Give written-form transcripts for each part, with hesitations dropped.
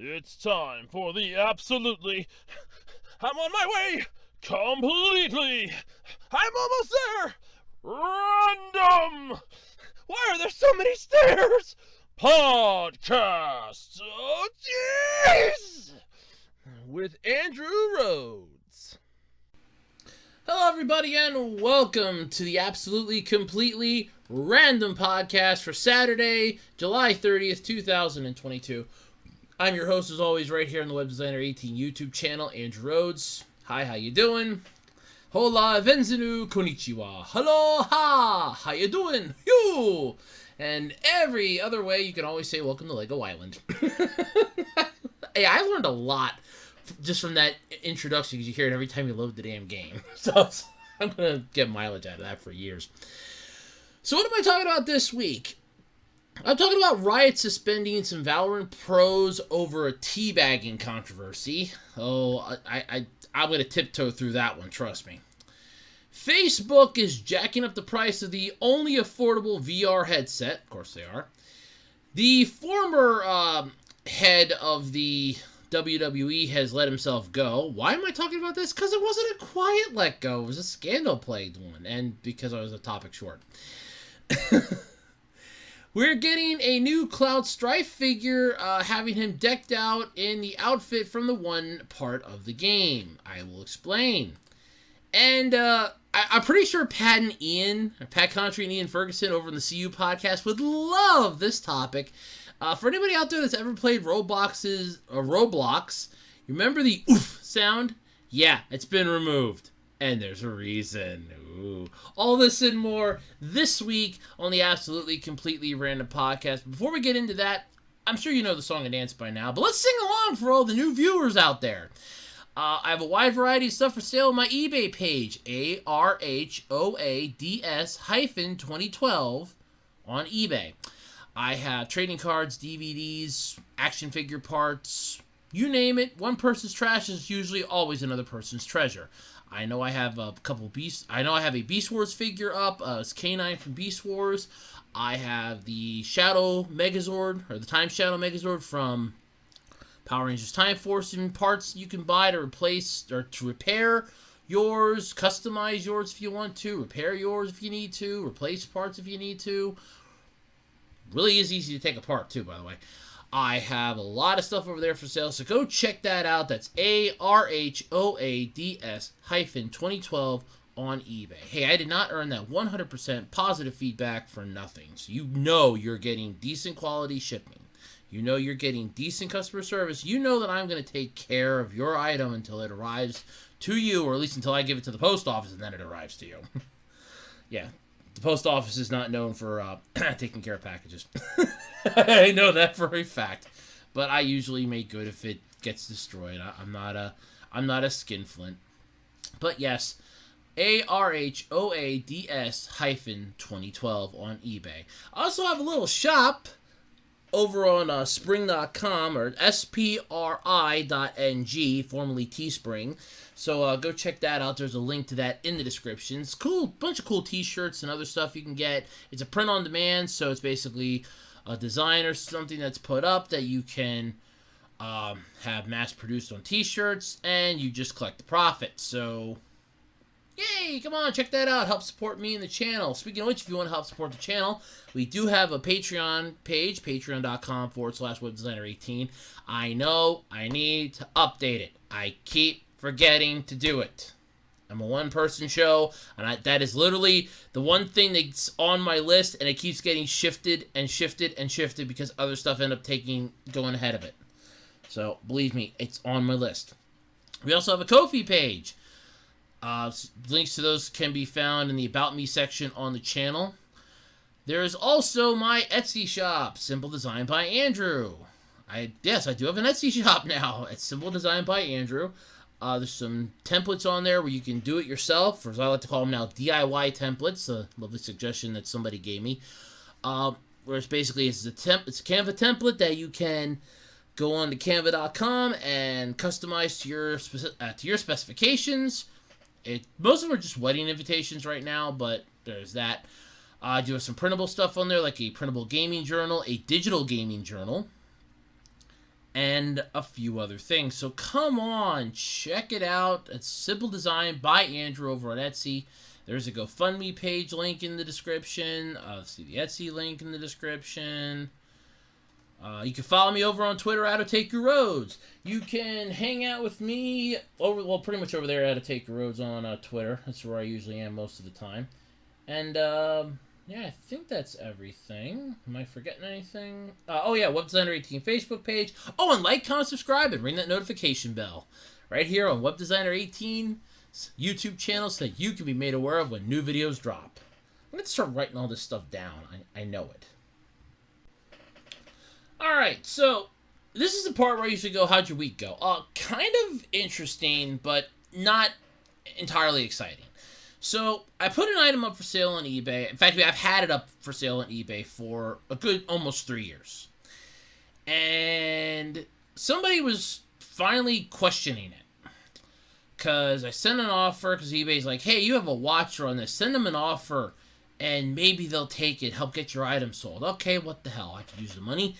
It's time for the absolutely... I'm on my way! Completely! I'm almost there! Random! Why are there so many stairs? Podcast! Oh, jeez! With Andrew Rhodes. Hello, everybody, and welcome to the absolutely, completely random podcast for Saturday, July 30th, 2022. I'm your host, as always, right here on the Web Designer 18 YouTube channel, Andrew Rhodes. Hi, how you doing? Hola, benzenu, konnichiwa. Hello, ha! How you doing? You! And every other way, you can always say, welcome to Lego Island. Hey, I learned a lot just from that introduction, because you hear it every time you load the damn game. So I'm going to get mileage out of that for years. So what am I talking about this week? I'm talking about Riot suspending some Valorant pros over a teabagging controversy. Oh, I'm going to tiptoe through that one, trust me. Facebook is jacking up the price of the only affordable VR headset. Of course they are. The former head of the WWE has let himself go. Why am I talking about this? Because it wasn't a quiet let go. It was a scandal-plagued one, and because I was a topic short. We're getting a new Cloud Strife figure, having him decked out in the outfit from the one part of the game. I will explain. And I'm pretty sure Pat Contry and Ian Ferguson over in the CU podcast would love this topic. For anybody out there that's ever played Roblox, you remember the oof sound? Yeah, it's been removed. And there's a reason. Ooh. All this and more this week on the Absolutely Completely Random Podcast. Before we get into that, I'm sure you know the song and dance by now, but let's sing along for all the new viewers out there. I have a wide variety of stuff for sale on my eBay page, ARHOADS-2012 on eBay. I have trading cards, DVDs, action figure parts, you name it. One person's trash is usually always another person's treasure. I know I have a couple Beast. I know I have a Beast Wars figure up. It's K9 from Beast Wars. I have the Shadow Megazord, or the Time Shadow Megazord from Power Rangers Time Force, and parts you can buy to replace or to repair yours, customize yours if you want to, repair yours if you need to, replace parts if you need to. Really is easy to take apart too, by the way. I have a lot of stuff over there for sale, so go check that out. That's ARHOADS-2012 on eBay. Hey, I did not earn that 100% positive feedback for nothing. So you know you're getting decent quality shipping. You know you're getting decent customer service. You know that I'm going to take care of your item until it arrives to you, or at least until I give it to the post office and then it arrives to you. Yeah. The post office is not known for taking care of packages. I know that for a fact. But I usually make good if it gets destroyed. I'm not a skinflint. But yes, ARHOADS-2012 on eBay. I also have a little shop over on spring.com, or spri.ng, formerly Teespring. So go check that out. There's a link to that in the description. It's cool, bunch of cool t-shirts and other stuff you can get. It's a print on demand, so it's basically a design or something that's put up that you can have mass produced on t-shirts, and you just collect the profit. So yay, come on, check that out. Help support me and the channel. Speaking of which, if you want to help support the channel, we do have a Patreon page, patreon.com/webdesigner18. I know I need to update it. I keep forgetting to do it. I'm a one-person show, and that is literally the one thing that's on my list, and it keeps getting shifted and shifted and shifted because other stuff end up going ahead of it. So, believe me, it's on my list. We also have a Ko-fi page. Links to those can be found in the About Me section on the channel. There is also my Etsy shop, Simple Design by Andrew. Yes, I do have an Etsy shop now. It's Simple Design by Andrew. There's some templates on there where you can do it yourself, or as I like to call them now, DIY templates. A lovely suggestion that somebody gave me. Where it's basically it's a Canva template that you can go on to canva.com and customize to your specifications. Most of them are just wedding invitations right now, but there's that. I do have some printable stuff on there, like a printable gaming journal, a digital gaming journal, and a few other things. So come on, check it out. It's simple design by Andrew over on Etsy. There's a GoFundMe page link in the description. See the Etsy link in the description. You can follow me over on Twitter, How to Take Your Roads. You can hang out with me pretty much over there, How to Take Your Roads on Twitter. That's where I usually am most of the time. And yeah, I think that's everything. Am I forgetting anything? Oh yeah, Web Designer 18 Facebook page. Oh, and like, comment, subscribe, and ring that notification bell right here on Web Designer 18 YouTube channel, so that you can be made aware of when new videos drop. I'm going to start writing all this stuff down. I know it. Alright, so this is the part where I usually go, how'd your week go? Kind of interesting, but not entirely exciting. So, I put an item up for sale on eBay. In fact, I've had it up for sale on eBay for a good almost 3 years. And somebody was finally questioning it. Because I sent an offer, because eBay's like, hey, you have a watcher on this. Send them an offer, and maybe they'll take it, help get your item sold. Okay, what the hell? I could use the money.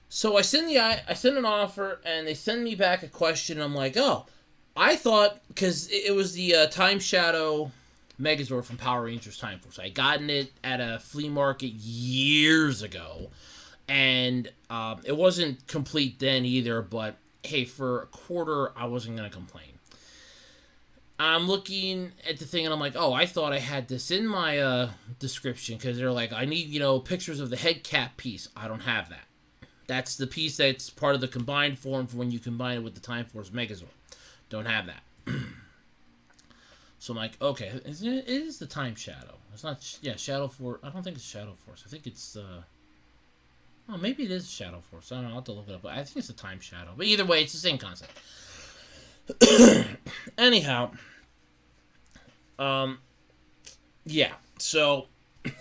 So I send an offer, and they send me back a question. I'm like, oh, I thought, because it was the Time Shadow Megazord from Power Rangers Time Force. I gotten it at a flea market years ago, and it wasn't complete then either, but hey, for a quarter, I wasn't going to complain. I'm looking at the thing, and I'm like, oh, I thought I had this in my description, because they're like, I need, pictures of the head cap piece. I don't have that. That's the piece that's part of the combined form for when you combine it with the Time Force Megazord. Don't have that. So I'm like, okay, it is the Time Shadow. It's not, Shadow Force. I don't think it's Shadow Force. I think it's, oh, maybe it is Shadow Force. I don't know, I'll have to look it up. But I think it's the Time Shadow. But either way, it's the same concept. Anyhow, yeah, so,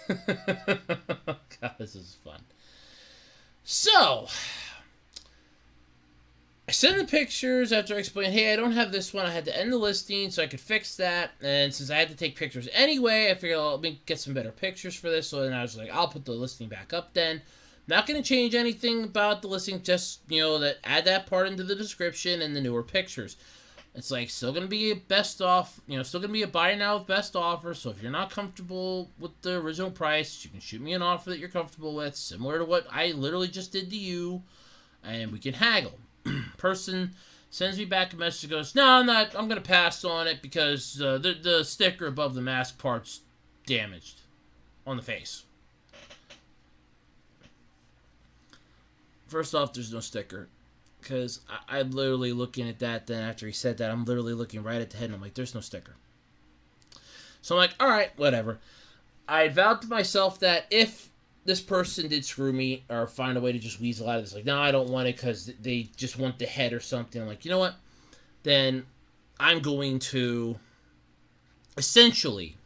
God, this is fun. So, I send the pictures after I explain, hey, I don't have this one. I had to end the listing so I could fix that. And since I had to take pictures anyway, I figured let me get some better pictures for this. So then I was like, I'll put the listing back up then. Not going to change anything about the listing, just, add that part into the description and the newer pictures. It's like, still going to be a best off, still going to be a buy now with best offer. So if you're not comfortable with the original price, you can shoot me an offer that you're comfortable with, similar to what I literally just did to you, and we can haggle. Person sends me back a message, goes, no, I'm going to pass on it because the sticker above the mask part's damaged on the face. First off, there's no sticker. Because I'm literally looking at that, then after he said that, I'm literally looking right at the head, and I'm like, there's no sticker. So I'm like, alright, whatever. I vowed to myself that if this person did screw me, or find a way to just weasel out of this, like, no, I don't want it because they just want the head or something, I'm like, you know what? Then I'm going to essentially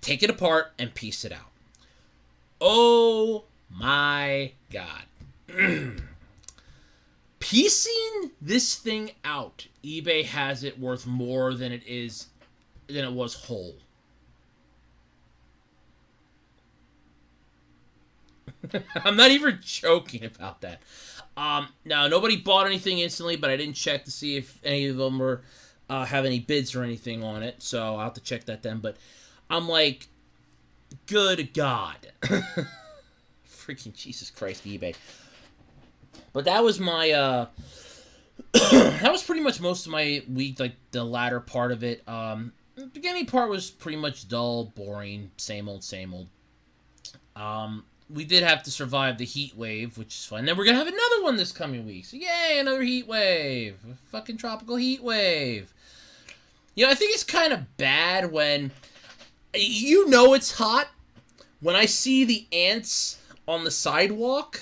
take it apart and piece it out. Oh my God. Piecing this thing out, eBay has it worth more than it was whole. I'm not even joking about that. Now, nobody bought anything instantly, but I didn't check to see if any of them were have any bids or anything on it, so I'll have to check that then. But I'm like, good God. Freaking Jesus Christ, eBay. But that was my, that was pretty much most of my week, like the latter part of it. The beginning part was pretty much dull, boring, same old, same old. We did have to survive the heat wave, which is fun. Then we're going to have another one this coming week. So yay, another heat wave. A fucking tropical heat wave. I think it's kind of bad when, it's hot when I see the ants on the sidewalk.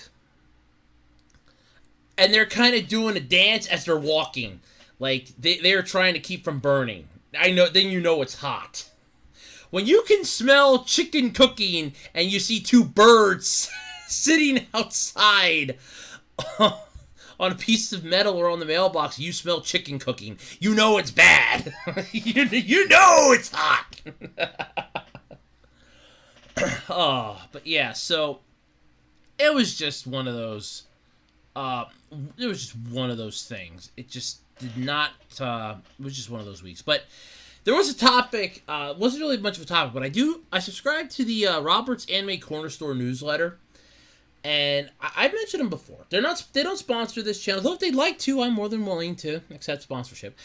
And they're kind of doing a dance as they're walking. Like, they're trying to keep from burning. Then it's hot. When you can smell chicken cooking and you see two birds sitting outside on a piece of metal or on the mailbox, you smell chicken cooking. You know it's bad. you know it's hot. Oh, but yeah, so it was just one of those it was just one of those things. It just did not. It was just one of those weeks. But there was a topic. It wasn't really much of a topic, but I subscribe to the Robert's Anime Corner Store newsletter, and I've mentioned them before. They don't sponsor this channel, though if they'd like to, I'm more than willing to accept sponsorship.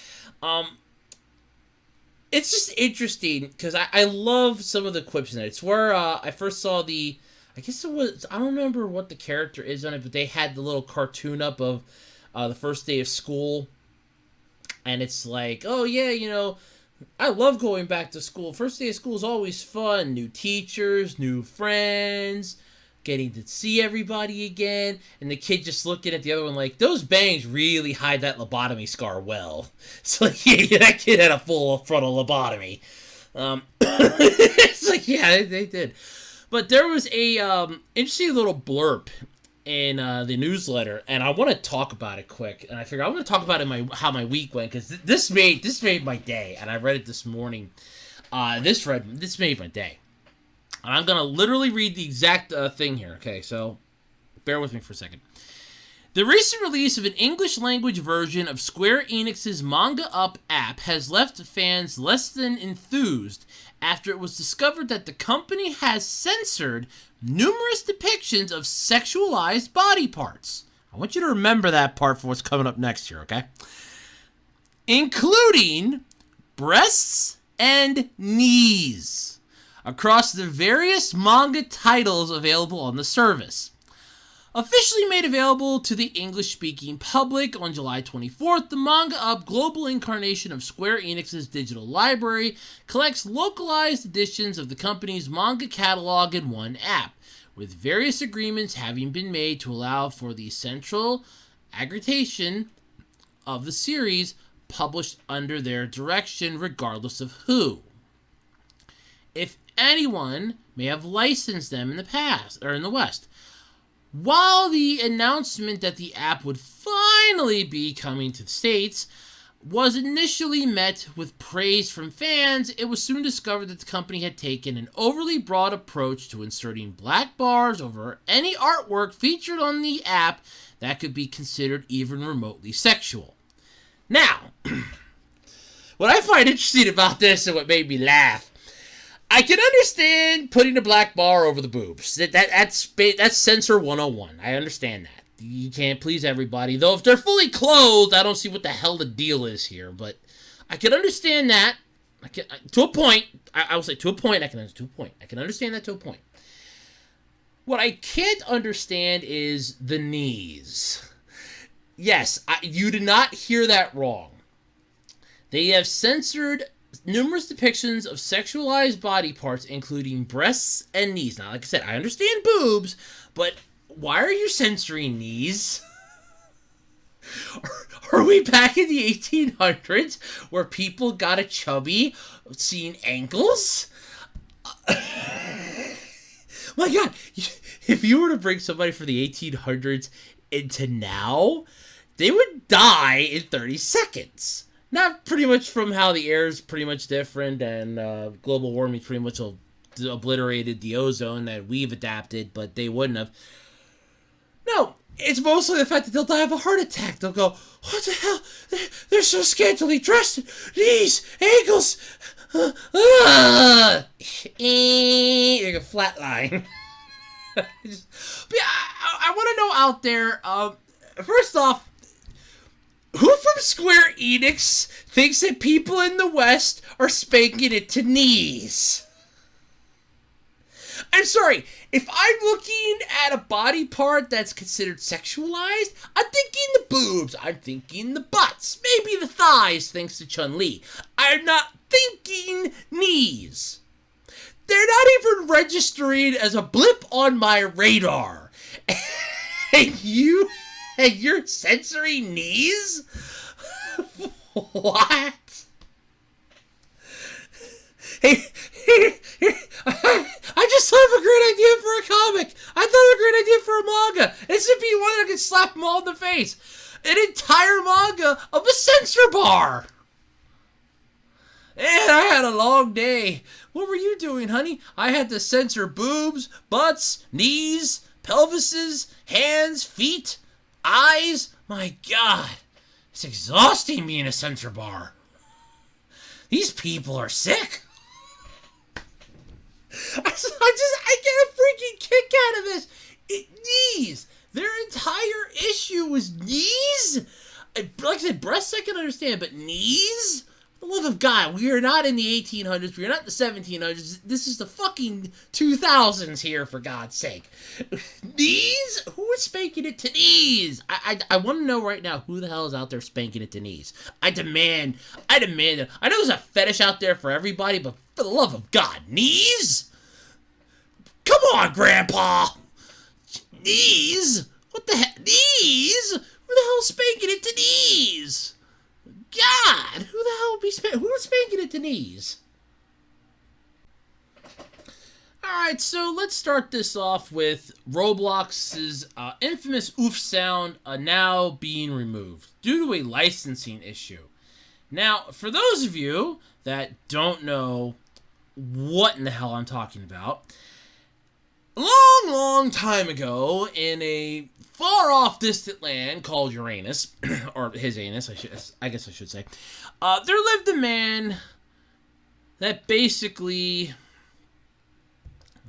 It's just interesting because I love some of the quips in it. It's where I first saw the. I guess it was. I don't remember what the character is on it, but they had the little cartoon up of the first day of school, and it's like, oh yeah, I love going back to school. First day of school is always fun. New teachers, new friends, getting to see everybody again. And the kid just looking at the other one like, those bangs really hide that lobotomy scar well. So yeah, that kid had a full frontal lobotomy. It's like, yeah, they did. But there was a interesting little blurb in the newsletter, and I want to talk about it quick. And I figure I'm going to talk about it how my week went, because this made my day, and I read it this morning. This made my day, and I'm going to literally read the exact thing here. Okay, so bear with me for a second. The recent release of an English-language version of Square Enix's Manga Up app has left fans less than enthused after it was discovered that the company has censored numerous depictions of sexualized body parts. I want you to remember that part for what's coming up next year, okay? Including breasts and knees across the various manga titles available on the service. Officially made available to the English-speaking public on July 24th, the Manga Up global incarnation of Square Enix's digital library collects localized editions of the company's manga catalog in one app, with various agreements having been made to allow for the central aggregation of the series published under their direction regardless of who, if anyone, may have licensed them in the past or in the West. While the announcement that the app would finally be coming to the States was initially met with praise from fans, it was soon discovered that the company had taken an overly broad approach to inserting black bars over any artwork featured on the app that could be considered even remotely sexual. Now, what I find interesting about this and what made me laugh, I can understand putting a black bar over the boobs. That's censor 101. I understand that. You can't please everybody. Though if they're fully clothed, I don't see what the hell the deal is here. But I can understand that. To a point. I will say to a point. I can understand that to a point. What I can't understand is the knees. Yes, you did not hear that wrong. They have censored numerous depictions of sexualized body parts, including breasts and knees. Now, like I said, I understand boobs, but why are you censoring knees? Are we back in the 1800s where people got a chubby seeing ankles? My God, if you were to bring somebody from the 1800s into now, they would die in 30 seconds. Not pretty much from how the air is pretty much different and global warming pretty much obliterated the ozone that we've adapted, but they wouldn't have. No, it's mostly the fact that they'll die of a heart attack. They'll go, what the hell? They're so scantily dressed. Knees, ankles. They're going to flatline. But yeah, I want to know out there, first off, who from Square Enix thinks that people in the West are spanking it to knees? I'm sorry, if I'm looking at a body part that's considered sexualized, I'm thinking the boobs, I'm thinking the butts, maybe the thighs thanks to Chun-Li. I'm not thinking knees. They're not even registering as a blip on my radar. And you're censoring knees? What? Hey, I just thought of a great idea for a comic. I thought of a great idea for a manga. This would be one that could slap them all in the face. An entire manga of a censor bar. And I had a long day. What were you doing, honey? I had to censor boobs, butts, knees, pelvises, hands, feet. eyes, my God, it's exhausting being a center bar. These people are sick. I get a freaking kick out of this. Knees. Their entire issue was knees. Like I said, breasts I can understand, but knees? For the love of God, we are not in the 1800s. We are not in the 1700s. This is the fucking 2000s here, for God's sake. Knees? Who is spanking it to knees? I want to know right now who the hell is out there spanking it to knees. I demand it. I know there's a fetish out there for everybody, but for the love of God, knees? Come on, Grandpa. Knees? What the heck? Knees? Who the hell's spanking it to knees? God, who the hell would be who's spanking it to knees? Alright, so let's start this off with Roblox's infamous oof sound now being removed due to a licensing issue. Now, for those of you that don't know what in the hell I'm talking about, a long time ago, in a far-off distant land called Uranus, or his anus, I guess I should say, there lived a man that basically,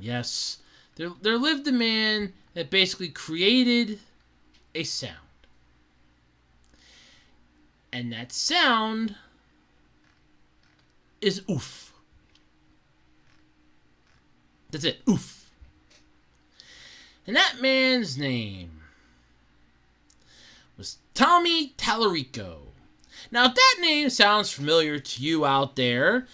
yes, there lived a man that basically created a sound. And that sound is oof. That's it, oof. And that man's name was Tommy Tallarico. Now, if that name sounds familiar to you out there,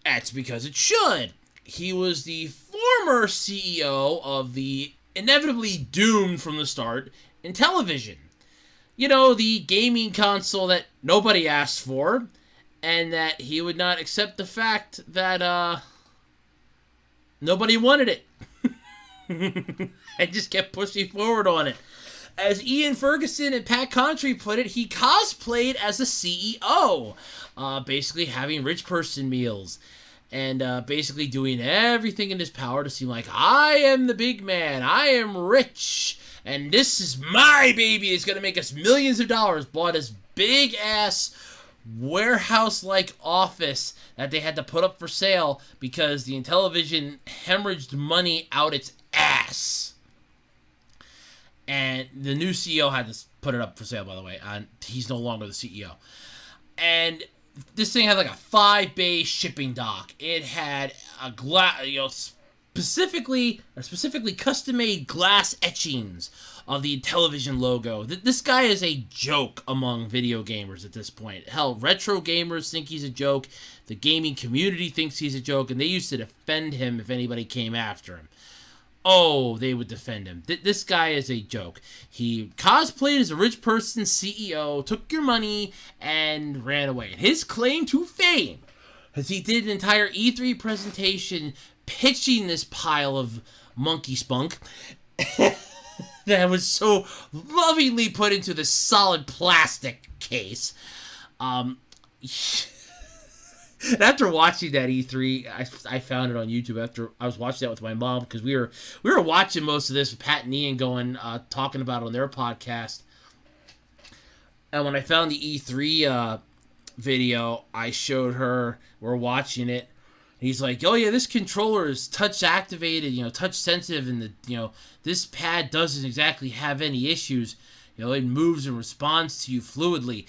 that's because it should. He was the former CEO of the inevitably doomed from the start Intellivision. You know, the gaming console that nobody asked for, and that he would not accept the fact that, nobody wanted it. I just kept pushing forward on it. As Ian Ferguson and Pat Contry put it, he cosplayed as a CEO, basically having rich person meals, and basically doing everything in his power to seem like, I am the big man, I am rich, and this is my baby, it's going to make us millions of dollars. Bought his big-ass warehouse-like office that they had to put up for sale because the Intellivision hemorrhaged money out its ass. And the new CEO had to put it up for sale, by the way. He's no longer the CEO. And this thing had like a 5-bay shipping dock. It had a specifically custom-made glass etchings of the Intellivision logo. This guy is a joke among video gamers at this point. Hell, retro gamers think he's a joke. The gaming community thinks he's a joke, and they used to defend him if anybody came after him. Oh, they would defend him. This guy is a joke. He cosplayed as a rich person CEO, took your money, and ran away. And his claim to fame is he did an entire E3 presentation pitching this pile of monkey spunk that was so lovingly put into this solid plastic case. And after watching that E3, I found it on YouTube after I was watching that with my mom, because we were watching most of this with Pat and Ian talking about it on their podcast. And when I found the E3 video, I showed her, we're watching it. And he's like, oh yeah, this controller is touch activated, touch sensitive, and this pad doesn't exactly have any issues. It moves and responds to you fluidly.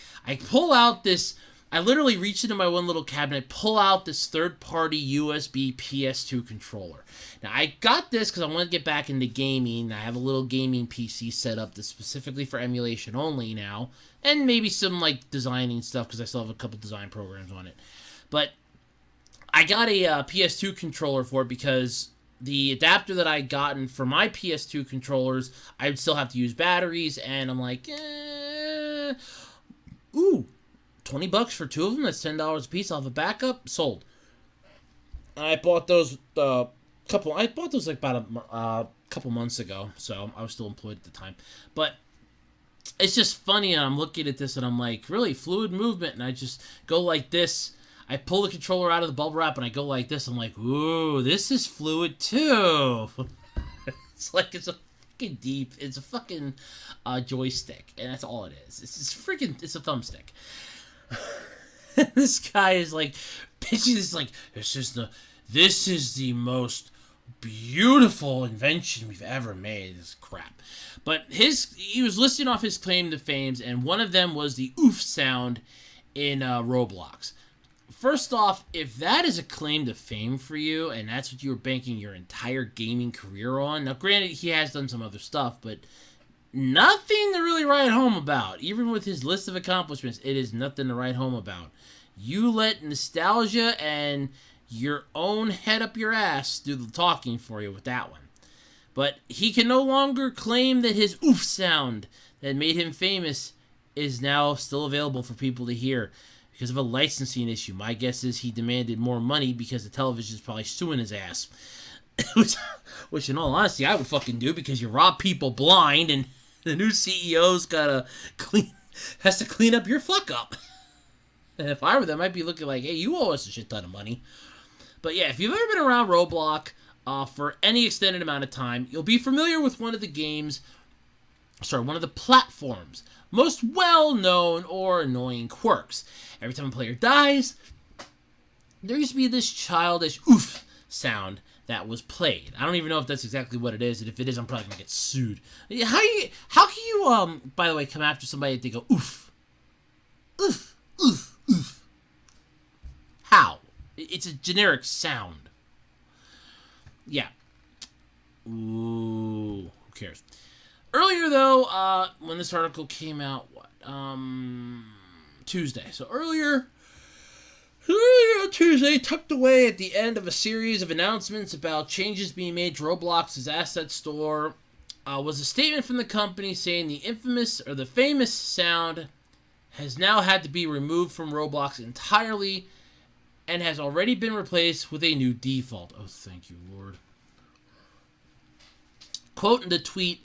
I literally reach into my one little cabinet, pull out this third-party USB PS2 controller. Now, I got this because I want to get back into gaming. I have a little gaming PC set up that's specifically for emulation only now, and maybe some, designing stuff because I still have a couple design programs on it. But I got a PS2 controller for it because the adapter that I gotten for my PS2 controllers, I would still have to use batteries, and I'm like, ooh, $20 for two of them. That's $10 a piece. I'll have a backup. Sold. I bought those about a couple months ago, so I was still employed at the time. But it's just funny, and I'm looking at this, and I'm like, really, fluid movement, and I just go like this. I pull the controller out of the bubble wrap, and I go like this. I'm like, ooh, this is fluid too. It's like it's a fucking deep. It's a fucking joystick, and that's all it is. It's a thumbstick. This guy is like pitching this like this is the most beautiful invention we've ever made. This crap. But he was listing off his claim to fame, and one of them was the oof sound in Roblox. First off, if that is a claim to fame for you, and that's what you were banking your entire gaming career on, now granted he has done some other stuff, but nothing to really write home about. Even with his list of accomplishments, it is nothing to write home about. You let nostalgia and your own head up your ass do the talking for you with that one. But he can no longer claim that his oof sound that made him famous is now still available for people to hear because of a licensing issue. My guess is he demanded more money because the television is probably suing his ass. which in all honesty, I would fucking do because you rob people blind and the new CEO's has to clean up your fuck up. And if I were them, I'd be looking like, hey, you owe us a shit ton of money. But yeah, if you've ever been around Roblox for any extended amount of time, you'll be familiar with one of the platform's most well-known or annoying quirks. Every time a player dies, there used to be this childish oof sound that was played. I don't even know if that's exactly what it is, and if it is, I'm probably gonna get sued. How can you, by the way, come after somebody and they go oof, oof, oof, oof? How? It's a generic sound. Yeah. Ooh, who cares? Earlier, though, when this article came out, Tuesday. So earlier Tuesday, tucked away at the end of a series of announcements about changes being made to Roblox's asset store, was a statement from the company saying the famous sound has now had to be removed from Roblox entirely and has already been replaced with a new default. Oh, thank you, Lord. Quote in the tweet,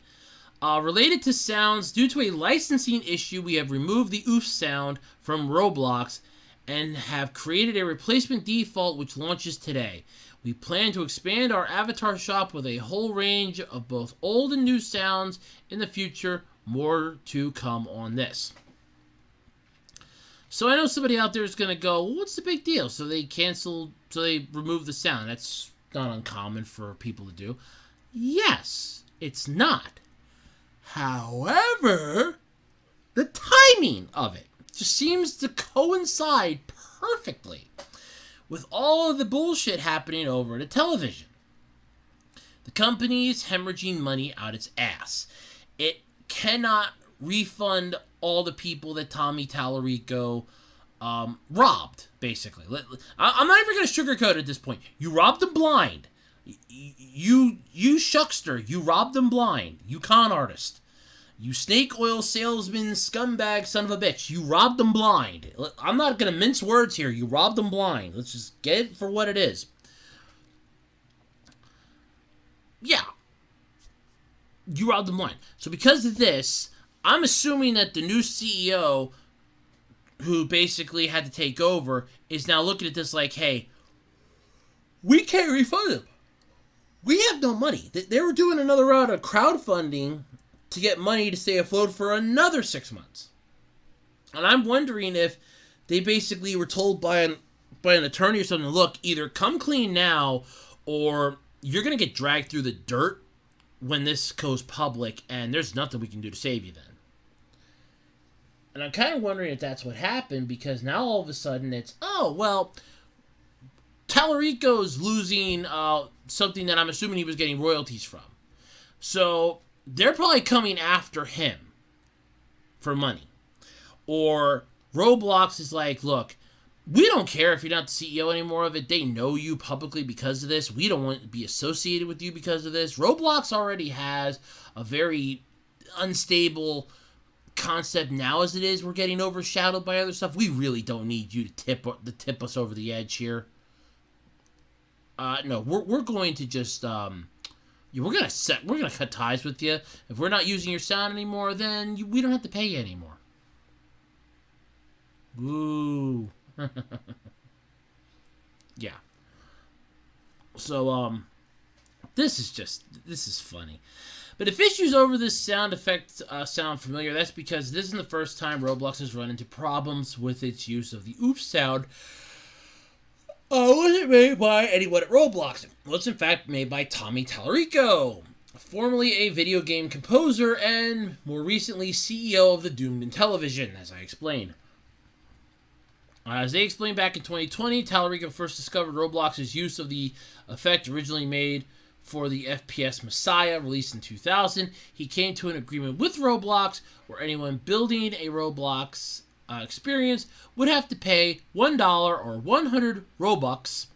related to sounds, due to a licensing issue, we have removed the oof sound from Roblox and have created a replacement default which launches today. We plan to expand our avatar shop with a whole range of both old and new sounds in the future. More to come on this. So I know somebody out there is going to go, well, what's the big deal? So they removed the sound. That's not uncommon for people to do. Yes, it's not. However, the timing of it just seems to coincide perfectly with all of the bullshit happening over the television. The company's hemorrhaging money out its ass. It cannot refund all the people that Tommy Tallarico robbed, basically. I'm not even going to sugarcoat it at this point. You robbed them blind. You shuckster. You robbed them blind. You con artist. You snake oil salesman, scumbag, son of a bitch. You robbed them blind. I'm not going to mince words here. You robbed them blind. Let's just get it for what it is. Yeah. You robbed them blind. So because of this, I'm assuming that the new CEO, who basically had to take over, is now looking at this like, hey, we can't refund them. We have no money. They were doing another round of crowdfunding to get money to stay afloat for another 6 months. And I'm wondering if they basically were told by an attorney or something, look, either come clean now or you're going to get dragged through the dirt when this goes public and there's nothing we can do to save you then. And I'm kind of wondering if that's what happened because now all of a sudden it's, oh, well, Tallarico's losing something that I'm assuming he was getting royalties from. So they're probably coming after him for money. Or Roblox is like, look, we don't care if you're not the CEO anymore of it. They know you publicly because of this. We don't want to be associated with you because of this. Roblox already has a very unstable concept now as it is. We're getting overshadowed by other stuff. We really don't need you to tip us over the edge here. No, we're going to just we're gonna cut ties with you. If we're not using your sound anymore, then we don't have to pay you anymore. Ooh. Yeah. So this is funny. But if issues over this sound effect sound familiar, that's because this isn't the first time Roblox has run into problems with its use of the oof sound. Was it made by anyone at Roblox? Well, it's in fact made by Tommy Tallarico, formerly a video game composer and more recently CEO of the Doomed Intellivision, as I explained. As they explained back in 2020, Tallarico first discovered Roblox's use of the effect originally made for the FPS Messiah, released in 2000. He came to an agreement with Roblox where anyone building a Roblox experience would have to pay $1 or 100 Robux.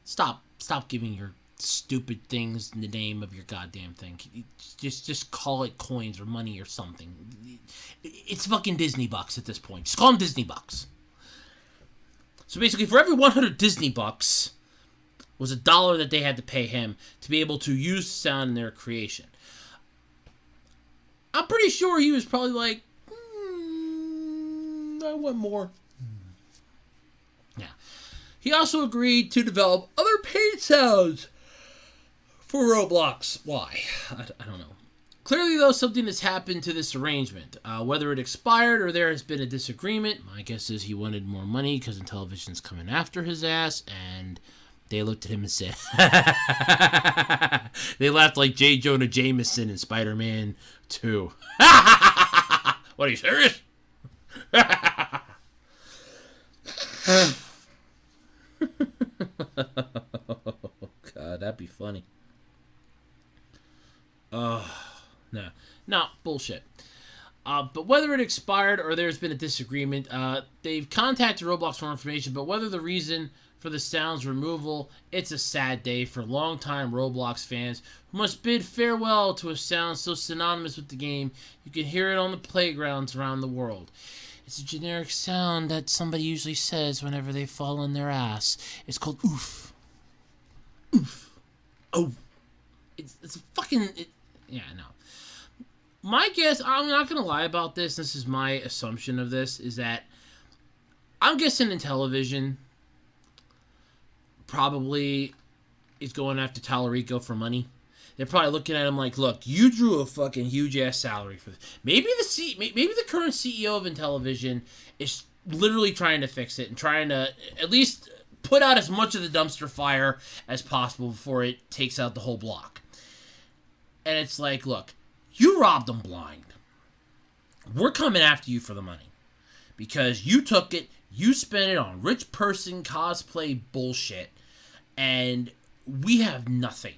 Stop giving your stupid things in the name of your goddamn thing. Just call it coins or money or something. It's fucking Disney bucks at this point. Just call them Disney bucks. So basically, for every 100 Disney bucks was $1 that they had to pay him to be able to use sound in their creation. I'm pretty sure he was probably like, I want more. Yeah. He also agreed to develop other paid sounds for Roblox. Why? I don't know. Clearly, though, something has happened to this arrangement. Whether it expired or there has been a disagreement, my guess is he wanted more money because Intellivision's coming after his ass, and they looked at him and said, they laughed like J. Jonah Jameson in Spider-Man 2. What, are you serious? God, that'd be funny. No, bullshit. But whether it expired or there's been a disagreement, they've contacted Roblox for more information, but whether the reason for the sound's removal, it's a sad day for longtime Roblox fans who must bid farewell to a sound so synonymous with the game you can hear it on the playgrounds around the world. It's a generic sound that somebody usually says whenever they fall on their ass. It's called oof. Oof. Oh. It's a fucking... yeah, no. My guess, I'm not going to lie about this. This is my assumption of this, is that I'm guessing Intellivision probably is going after Tallarico for money. They're probably looking at him like, look, you drew a fucking huge-ass salary for this. Maybe the current CEO of Intellivision is literally trying to fix it and trying to at least put out as much of the dumpster fire as possible before it takes out the whole block. And it's like, look, you robbed them blind. We're coming after you for the money. Because you took it, you spent it on rich person cosplay bullshit, and we have nothing.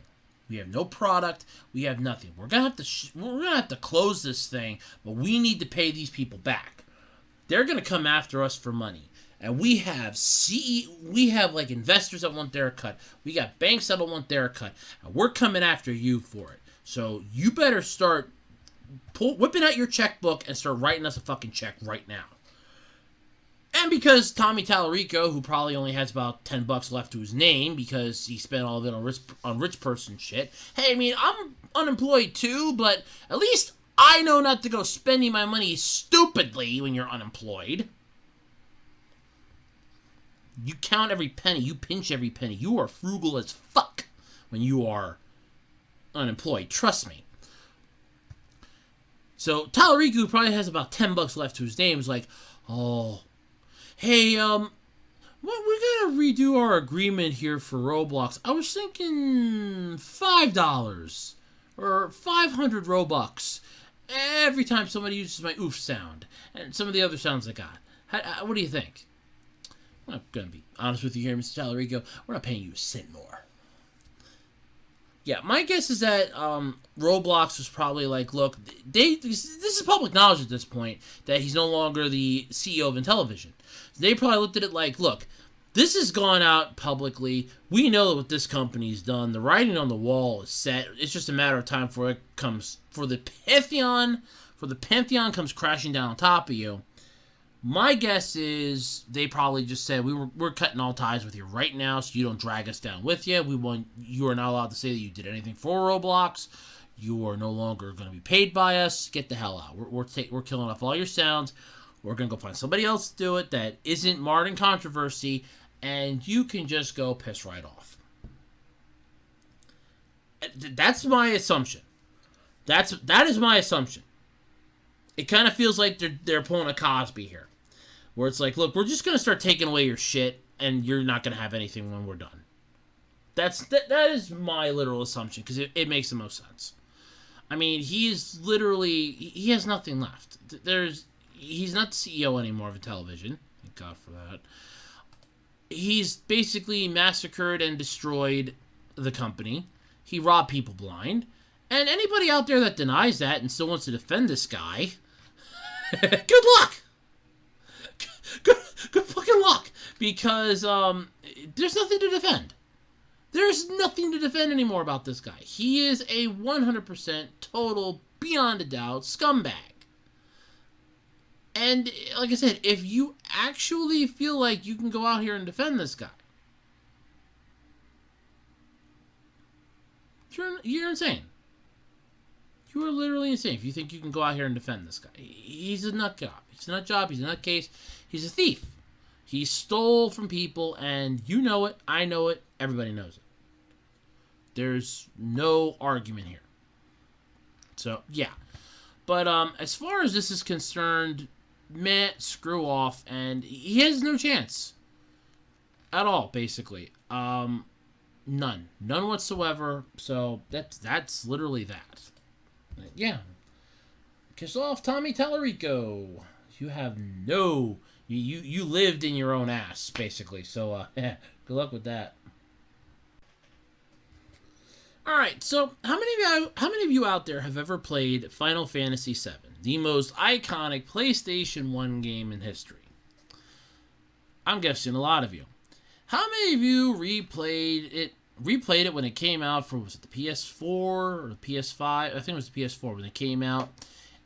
We have no product. We have nothing. We're gonna have to close this thing, but we need to pay these people back. They're gonna come after us for money, and we have like investors that want their cut. We got banks that don't want their cut, and we're coming after you for it. So you better start whipping out your checkbook and start writing us a fucking check right now. And because Tommy Tallarico, who probably only has about $10 left to his name because he spent all of it on rich person shit. Hey, I mean, I'm unemployed too, but at least I know not to go spending my money stupidly when you're unemployed. You count every penny. You pinch every penny. You are frugal as fuck when you are unemployed. Trust me. So Tallarico, who probably has about $10 left to his name, is like, oh... hey, we're gonna redo our agreement here for Roblox. I was thinking $5 or 500 Robux every time somebody uses my oof sound and some of the other sounds I got. What do you think? I'm not gonna be honest with you here, Mr. Tallarico. We're not paying you a cent more. Yeah, my guess is that Roblox was probably like, look, this is public knowledge at this point that he's no longer the CEO of Intellivision. They probably looked at it like, look, this has gone out publicly. We know what this company's done. The writing on the wall is set. It's just a matter of time before the Pantheon comes crashing down on top of you. My guess is they probably just said, we're cutting all ties with you right now, so you don't drag us down with you. You are not allowed to say that you did anything for Roblox. You are no longer going to be paid by us. Get the hell out. We're killing off all your sounds. We're going to go find somebody else to do it that isn't marred in controversy, and you can just go piss right off. That's my assumption. That is my assumption. It kind of feels like they're pulling a Cosby here, where it's like, look, we're just gonna start taking away your shit, and you're not gonna have anything when we're done. That is my literal assumption, because it makes the most sense. I mean, he has nothing left. He's not the CEO anymore of a television. Thank God for that. He's basically massacred and destroyed the company. He robbed people blind. And anybody out there that denies that and still wants to defend this guy, good luck. Good fucking luck. Because there's nothing to defend. There's nothing to defend anymore about this guy. He is a 100% total, beyond a doubt, scumbag. And, like I said, if you actually feel like you can go out here and defend this guy, you're insane. You are literally insane if you think you can go out here and defend this guy. He's a nut job. He's a nut job. He's a nutcase. He's a thief. He stole from people, and you know it. I know it. Everybody knows it. There's no argument here. So, yeah. But as far as this is concerned, screw off, and he has no chance at all, basically. None whatsoever. So that's literally that. Yeah. Kiss off, Tommy Tallarico. You have no. You lived in your own ass, basically. So yeah, good luck with that. All right, so how many of you out there have ever played Final Fantasy VII, the most iconic PlayStation 1 game in history? I'm guessing a lot of you. How many of you replayed it when it came out for, was it the PS4 or the PS5? I think it was the PS4 when it came out,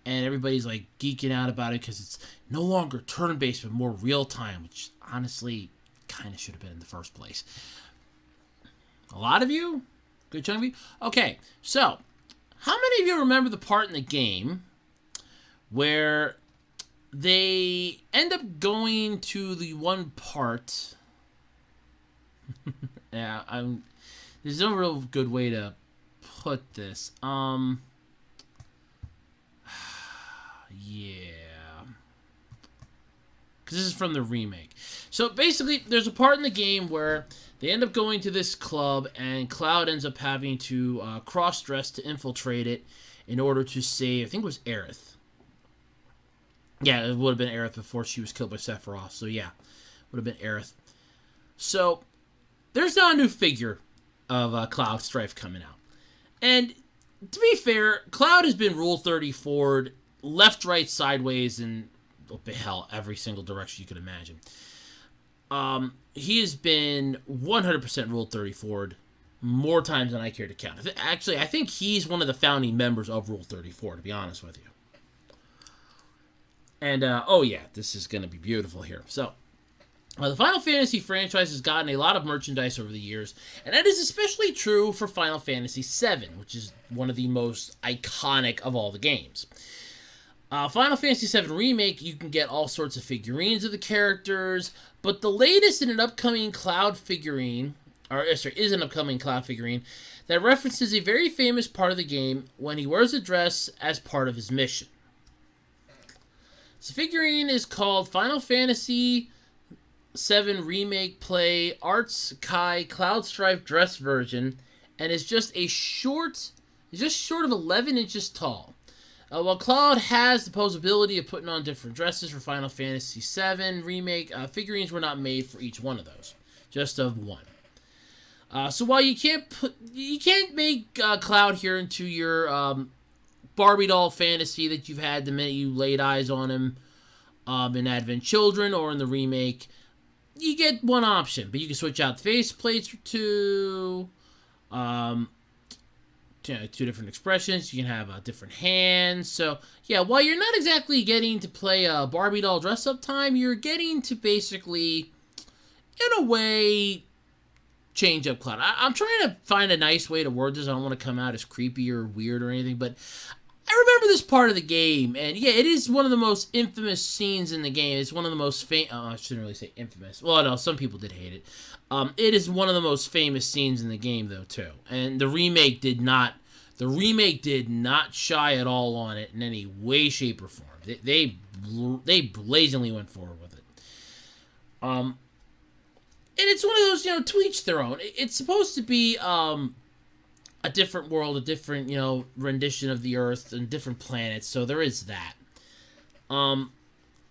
and everybody's like geeking out about it because it's no longer turn-based but more real-time, which honestly kind of should have been in the first place. A lot of you? Good chunk of you? Okay, so how many of you remember the part in the game where they end up going to the one part? Yeah, there's no real good way to put this. Yeah. Because this is from the remake. So basically, there's a part in the game where they end up going to this club, and Cloud ends up having to cross-dress to infiltrate it in order to save, I think it was Aerith. Yeah, it would have been Aerith before she was killed by Sephiroth. So yeah, would have been Aerith. So there's now a new figure of Cloud Strife coming out. And to be fair, Cloud has been Rule 34'd left, right, sideways, and hell, every single direction you could imagine. He has been 100% Rule 34'd more times than I care to count. Actually, I think he's one of the founding members of Rule 34, to be honest with you. And, oh yeah, this is going to be beautiful here. So, the Final Fantasy franchise has gotten a lot of merchandise over the years, and that is especially true for Final Fantasy VII, which is one of the most iconic of all the games. Final Fantasy VII Remake, you can get all sorts of figurines of the characters, but the latest in an upcoming Cloud figurine, is an upcoming Cloud figurine, that references a very famous part of the game when he wears a dress as part of his mission. This figurine is called Final Fantasy VII Remake Play Arts Kai Cloud Strife Dress Version, and is just short of 11 inches tall. While Cloud has the possibility of putting on different dresses for Final Fantasy VII Remake, figurines were not made for each one of those, just of one. So while you can't make Cloud here into your Barbie doll fantasy that you've had the minute you laid eyes on him in Advent Children or in the remake, you get one option, but you can switch out the face plates for two. Two different expressions. You can have different hands. So, yeah, while you're not exactly getting to play a Barbie doll dress-up time, you're getting to basically, in a way, change up Cloud. I'm trying to find a nice way to word this. I don't want to come out as creepy or weird or anything, but I remember this part of the game, and yeah, it is one of the most infamous scenes in the game. It's one of the most I shouldn't really say infamous. Well, no, some people did hate it. It is one of the most famous scenes in the game, though, too. And the remake did not The remake did not shy at all on it in any way, shape, or form. They blazingly went forward with it. And it's one of those, to each their own. It's supposed to be a different world, a different, rendition of the Earth and different planets. So there is that. And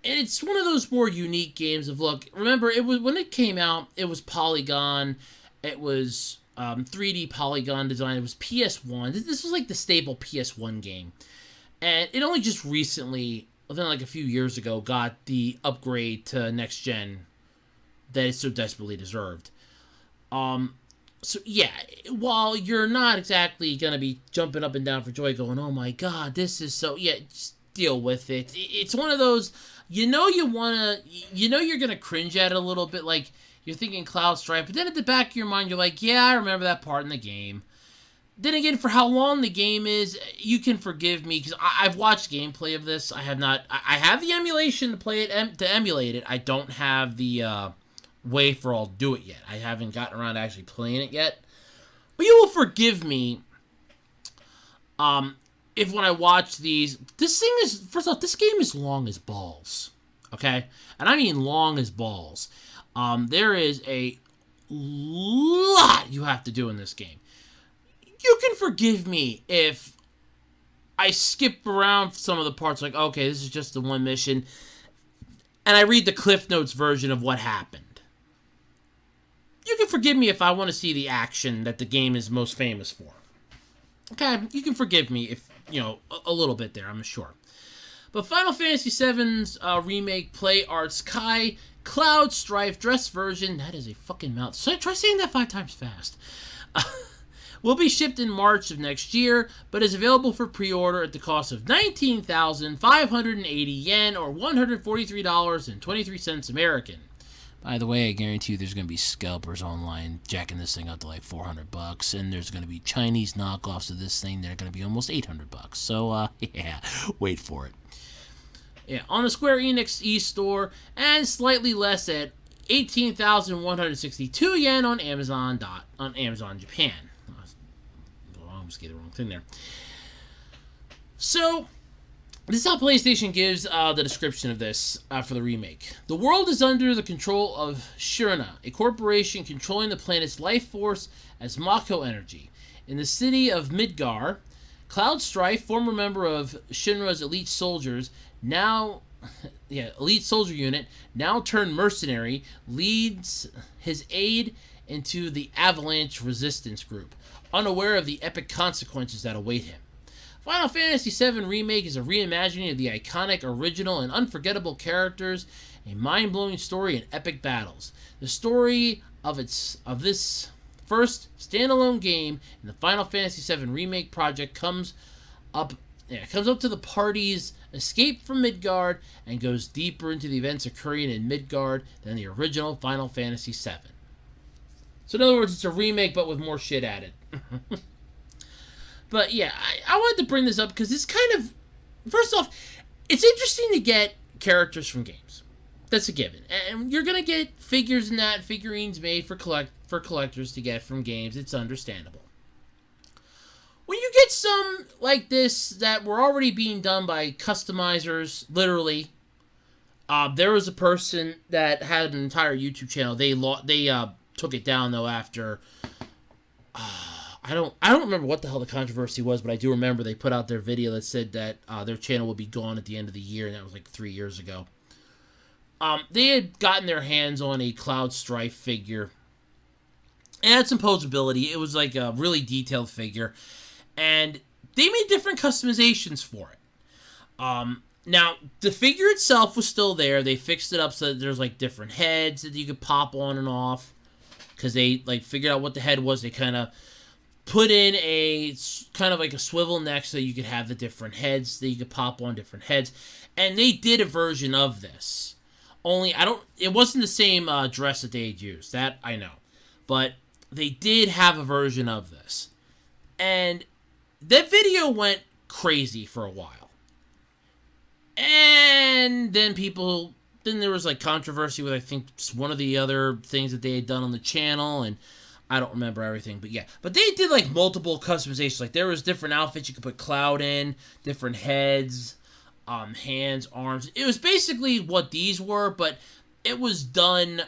it's one of those more unique games of, look, remember, it was when it came out, it was Polygon. It was 3D Polygon design. It was PS1. This was like the staple PS1 game. And it only just recently, within like a few years ago, got the upgrade to next gen that it so desperately deserved. So yeah, while you're not exactly gonna be jumping up and down for joy, going, "Oh my god, this is so," yeah, just deal with it. It's one of those, you're gonna cringe at it a little bit, like you're thinking Cloud Strife, but then at the back of your mind, you're like, yeah, I remember that part in the game. Then again, for how long the game is, you can forgive me, because I've watched gameplay of this. I have not. I have the emulation to play it, to emulate it. I don't have the way for I'll do it yet. I haven't gotten around to actually playing it yet. But you will forgive me if when I watch these, this thing is, first off, this game is long as balls. Okay? And I mean long as balls. There is a lot you have to do in this game. You can forgive me if I skip around some of the parts, like, okay, this is just the one mission, and I read the Cliff Notes version of what happened. You can forgive me if I want to see the action that the game is most famous for. Okay, you can forgive me if, a little bit there, I'm sure. But Final Fantasy VII's remake, Play Arts Kai, Cloud Strife Dress version, that is a fucking mouth. So try saying that 5 times fast. Will be shipped in March of next year, but is available for pre-order at the cost of 19,580 yen, or $143.23 American. By the way, I guarantee you there's going to be scalpers online jacking this thing up to like $400, and there's going to be Chinese knockoffs of this thing that are going to be almost $800. So, yeah, wait for it. Yeah, on the Square Enix e-store, and slightly less at 18,162 yen on Amazon Japan. I almost get the wrong thing there. So, this is how PlayStation gives the description of this for the remake. The world is under the control of Shirna, a corporation controlling the planet's life force as Mako energy. In the city of Midgar, Cloud Strife, former member of Shinra's elite soldier unit, now turned mercenary, leads his aide into the Avalanche Resistance Group, unaware of the epic consequences that await him. Final Fantasy VII Remake is a reimagining of the iconic, original, and unforgettable characters, a mind-blowing story, and epic battles. The story of this first standalone game in the Final Fantasy VII Remake project comes up to the party's escape from Midgard and goes deeper into the events occurring in Midgard than the original Final Fantasy VII. So in other words, it's a remake but with more shit added. But yeah, I wanted to bring this up because it's kind of, first off, it's interesting to get characters from games. That's a given. And you're going to get figures in that, figurines made for collectors to get from games. It's understandable. When you get some like this that were already being done by customizers, literally, there was a person that had an entire YouTube channel. They took it down though after. I don't remember what the hell the controversy was, but I do remember they put out their video that said that their channel will be gone at the end of the year, and that was like 3 years ago. They had gotten their hands on a Cloud Strife figure. It had some posability. It was like a really detailed figure. And they made different customizations for it. Now, the figure itself was still there. They fixed it up so that there's like different heads that you could pop on and off. Because they like figured out what the head was. They kind of put in a kind of like a swivel neck so you could have the different heads that you could pop on different heads. And they did a version of this. Only, it wasn't the same dress that they had used. That I know. But they did have a version of this. And that video went crazy for a while. And then there was like controversy with, I think, one of the other things that they had done on the channel. And I don't remember everything, but yeah. But they did like multiple customizations. Like there was different outfits you could put Cloud in, different heads, hands, arms. It was basically what these were, but it was done,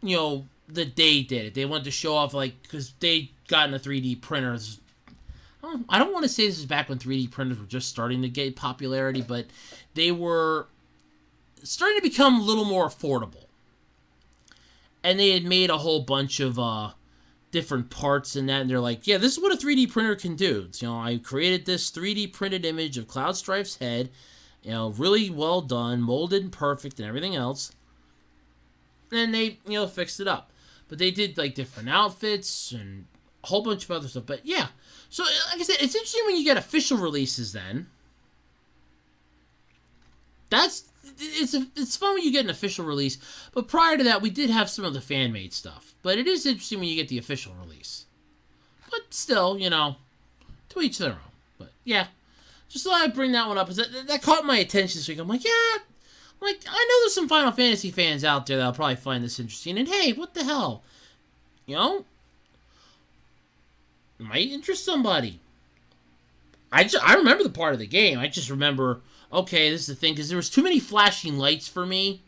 that they did it. They wanted to show off, like, because they got in a 3D printer. I don't want to say this is back when 3D printers were just starting to get popularity, but they were starting to become a little more affordable. And they had made a whole bunch of different parts in that, and they're like, yeah, this is what a 3D printer can do. I created this 3D printed image of Cloud Strife's head, really well done, molded and perfect and everything else. And they, fixed it up. But they did, like, different outfits and a whole bunch of other stuff. But, yeah. So, like I said, it's interesting when you get official releases then. It's fun when you get an official release. But prior to that, we did have some of the fan-made stuff. But it is interesting when you get the official release. But still, to each their own. But, yeah. Just thought I'd bring that one up. That caught my attention this week. I'm like, yeah. I know there's some Final Fantasy fans out there that'll probably find this interesting. And hey, what the hell? Might interest somebody. I remember the part of the game. I just remember, okay, this is the thing, because there was too many flashing lights for me.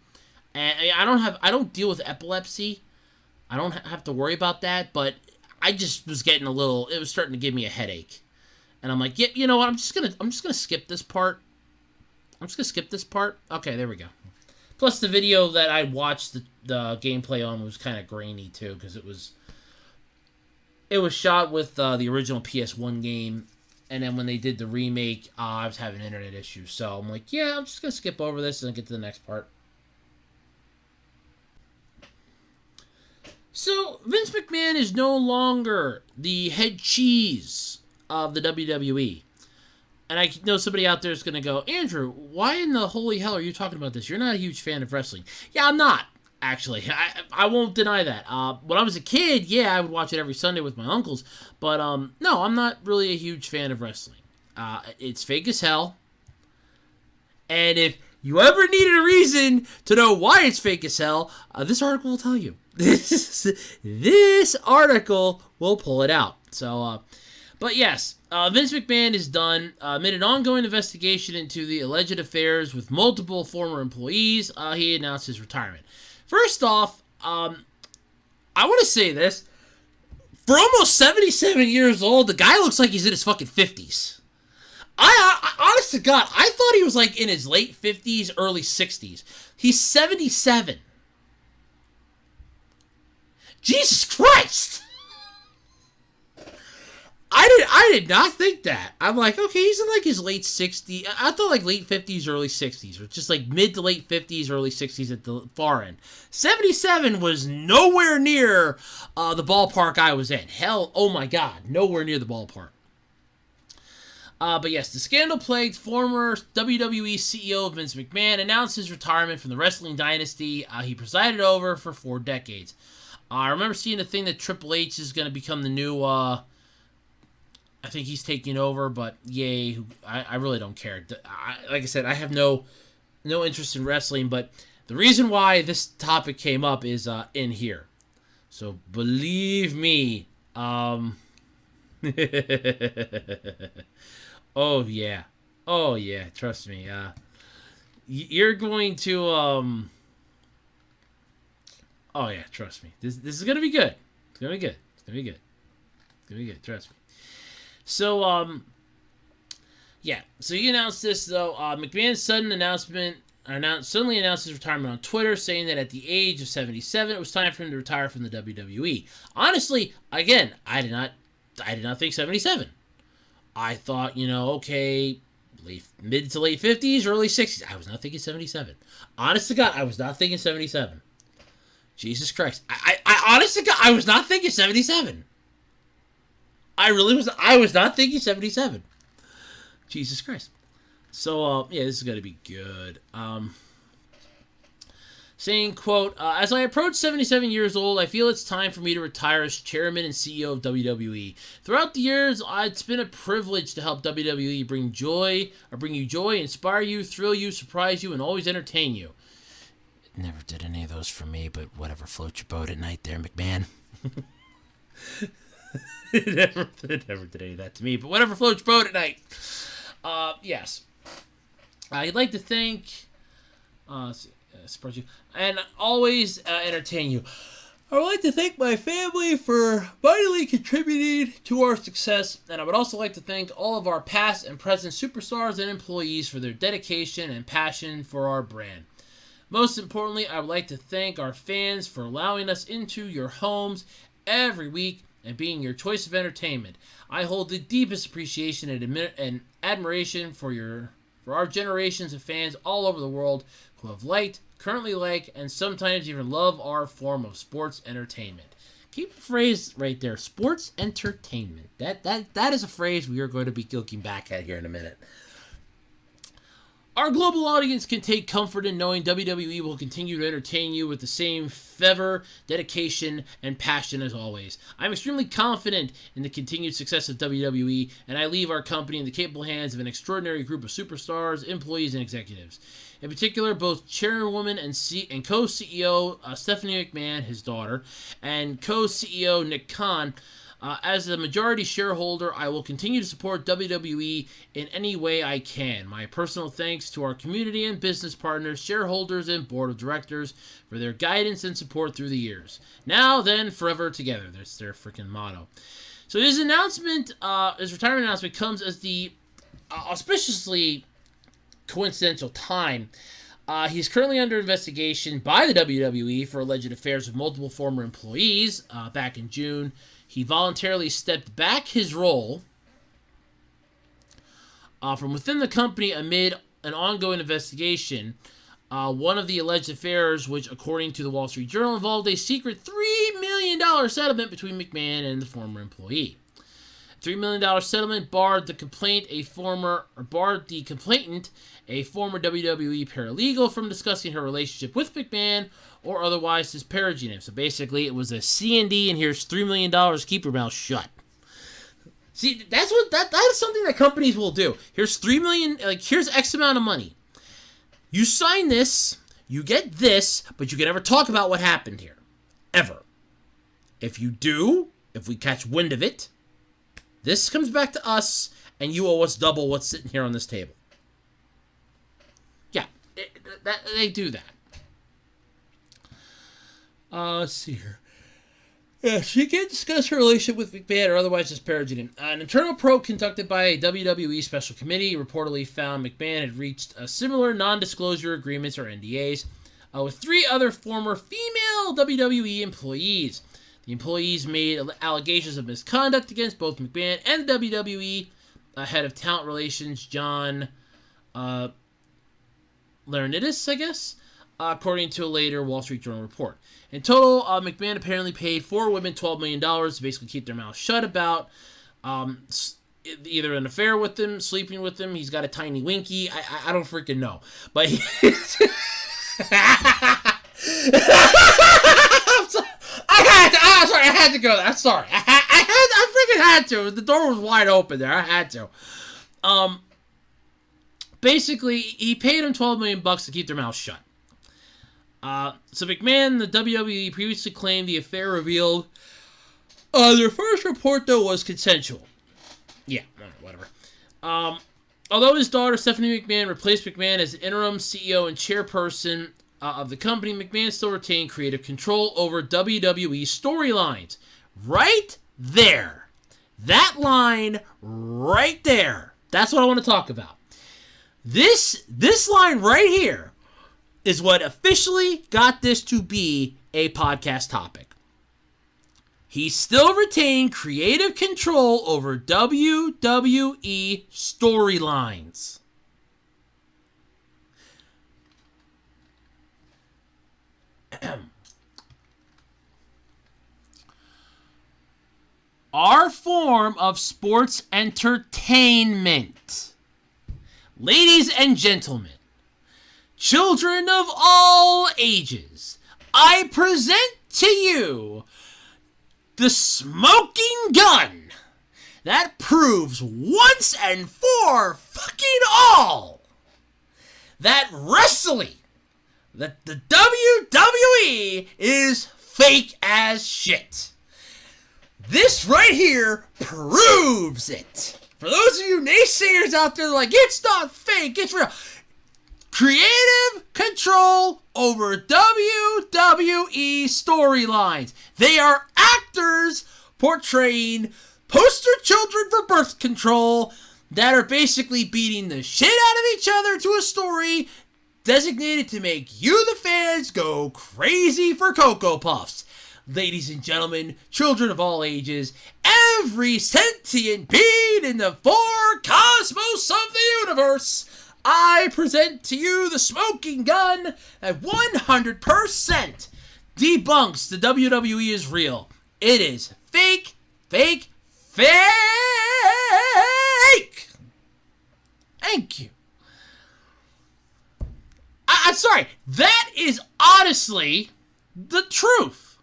And I don't deal with epilepsy. I don't have to worry about that, but I just was getting it was starting to give me a headache. And I'm like, yeah, you know what? I'm just gonna skip this part. Okay, there we go. Plus, the video that I watched the gameplay on was kind of grainy, too, because it was shot with the original PS1 game, and then when they did the remake, I was having internet issues. So I'm like, yeah, I'm just going to skip over this and get to the next part. So, Vince McMahon is no longer the head cheese of the WWE. And I know somebody out there is going to go, Andrew, why in the holy hell are you talking about this? You're not a huge fan of wrestling. Yeah, I'm not, actually. I won't deny that. When I was a kid, yeah, I would watch it every Sunday with my uncles. But, no, I'm not really a huge fan of wrestling. It's fake as hell. And if you ever needed a reason to know why it's fake as hell, this article will tell you. This article will pull it out. So, but yes, Vince McMahon is done amid an ongoing investigation into the alleged affairs with multiple former employees. He announced his retirement. First off, I want to say this. For almost 77 years old, the guy looks like he's in his fucking 50s. I honest to God, I thought he was like in his late 50s, early 60s. He's 77. Jesus Christ! I did not think that. I'm like, okay, he's in like his late 60s. I thought like late 50s, early 60s. Or just like mid to late 50s, early 60s at the far end. 77 was nowhere near the ballpark I was in. Hell, oh my God, nowhere near the ballpark. But yes, the scandal-plagued former WWE CEO Vince McMahon announced his retirement from the wrestling dynasty he presided over for 4 decades. I remember seeing the thing that Triple H is going to become the new... I think he's taking over, but yay, I really don't care. Like I said, I have no interest in wrestling, but the reason why this topic came up is in here. So believe me, oh yeah, trust me. You're going to oh yeah, trust me. This is gonna be good. It's gonna be good. It's gonna be good. It's gonna be good. Trust me. So, yeah. So he announced this, though. McMahon's suddenly announced his retirement on Twitter, saying that at the age of 77, it was time for him to retire from the WWE. Honestly, again, I did not think 77. I thought, okay, mid to late 50s, early 60s. I was not thinking 77. Honest to God, I was not thinking 77. Jesus Christ. I honest to God, I was not thinking 77. I was not thinking 77. Jesus Christ. So, yeah, this is going to be good. Saying, quote, as I approach 77 years old, I feel it's time for me to retire as chairman and CEO of WWE. Throughout the years, it's been a privilege to help WWE bring you joy, inspire you, thrill you, surprise you, and always entertain you. Never did any of those for me, but whatever, float your boat at night there, McMahon. It never did any of that to me, but whatever floats your boat at night. Yes. I'd like to thank, support you, and always entertain you. I would like to thank my family for vitally contributing to our success, and I would also like to thank all of our past and present superstars and employees for their dedication and passion for our brand. Most importantly, I would like to thank our fans for allowing us into your homes every week and being your choice of entertainment. I hold the deepest appreciation and admiration for our generations of fans all over the world who have liked, currently like, and sometimes even love our form of sports entertainment. Keep the phrase right there, sports entertainment. That is a phrase we are going to be looking back at here in a minute. Our global audience can take comfort in knowing WWE will continue to entertain you with the same fervor, dedication, and passion as always. I'm extremely confident in the continued success of WWE, and I leave our company in the capable hands of an extraordinary group of superstars, employees, and executives. In particular, both chairwoman and co-CEO Stephanie McMahon, his daughter, and co-CEO Nick Khan. As the majority shareholder, I will continue to support WWE in any way I can. My personal thanks to our community and business partners, shareholders, and board of directors for their guidance and support through the years. Now, then, forever together. That's their freaking motto. So his announcement, his retirement announcement, comes as the auspiciously coincidental time. He's currently under investigation by the WWE for alleged affairs with multiple former employees. Back in June, he voluntarily stepped back his role from within the company amid an ongoing investigation. One of the alleged affairs, which according to the Wall Street Journal, involved a secret $3 million settlement between McMahon and the former employee. $3 million settlement barred the complainant, a former WWE paralegal, from discussing her relationship with McMahon or otherwise disparaging him. So basically, it was a C&D, and here's $3 million. Keep your mouth shut. See, that is something that companies will do. Here's $3 million. Here's X amount of money. You sign this, you get this, but you can never talk about what happened here, ever. If you do, if we catch wind of it, this comes back to us, and you owe us double what's sitting here on this table. Yeah, they do that. Let's see here. Yeah, she can't discuss her relationship with McMahon or otherwise disparaging him. An internal probe conducted by a WWE special committee reportedly found McMahon had reached similar non-disclosure agreements, or NDAs, with 3 other former female WWE employees. The employees made allegations of misconduct against both McMahon and the WWE head of talent relations, John Laurinaitis, I guess, according to a later Wall Street Journal report. In total, McMahon apparently paid 4 women $12 million to basically keep their mouths shut about either an affair with them, sleeping with them. He's got a tiny winky. I don't freaking know. But I had to go there. I'm sorry. I freaking had to. The door was wide open there. I had to. Basically, he paid him $12 million to keep their mouths shut. So McMahon, the WWE, previously claimed the affair revealed their first report, though, was consensual. Yeah, whatever. Although his daughter, Stephanie McMahon, replaced McMahon as interim CEO and chairperson of the company, McMahon still retained creative control over WWE storylines. Right there. That line right there. That's what I want to talk about. This line right here is what officially got this to be a podcast topic. He still retained creative control over WWE storylines. Our form of sports entertainment. Ladies and gentlemen, children of all ages, I present to you the smoking gun that proves once and for fucking all that wrestling, that the WWE is fake as shit. This right here proves it. For those of you naysayers out there like, it's not fake, it's real. Creative control over WWE storylines. They are actors portraying poster children for birth control that are basically beating the shit out of each other to a story designated to make you, the fans, go crazy for Cocoa Puffs. Ladies and gentlemen, children of all ages, every sentient being in the four cosmos of the universe, I present to you the smoking gun that 100% debunks the WWE is real. It is fake, fake, fake! Thank you. I'm sorry. That is honestly the truth.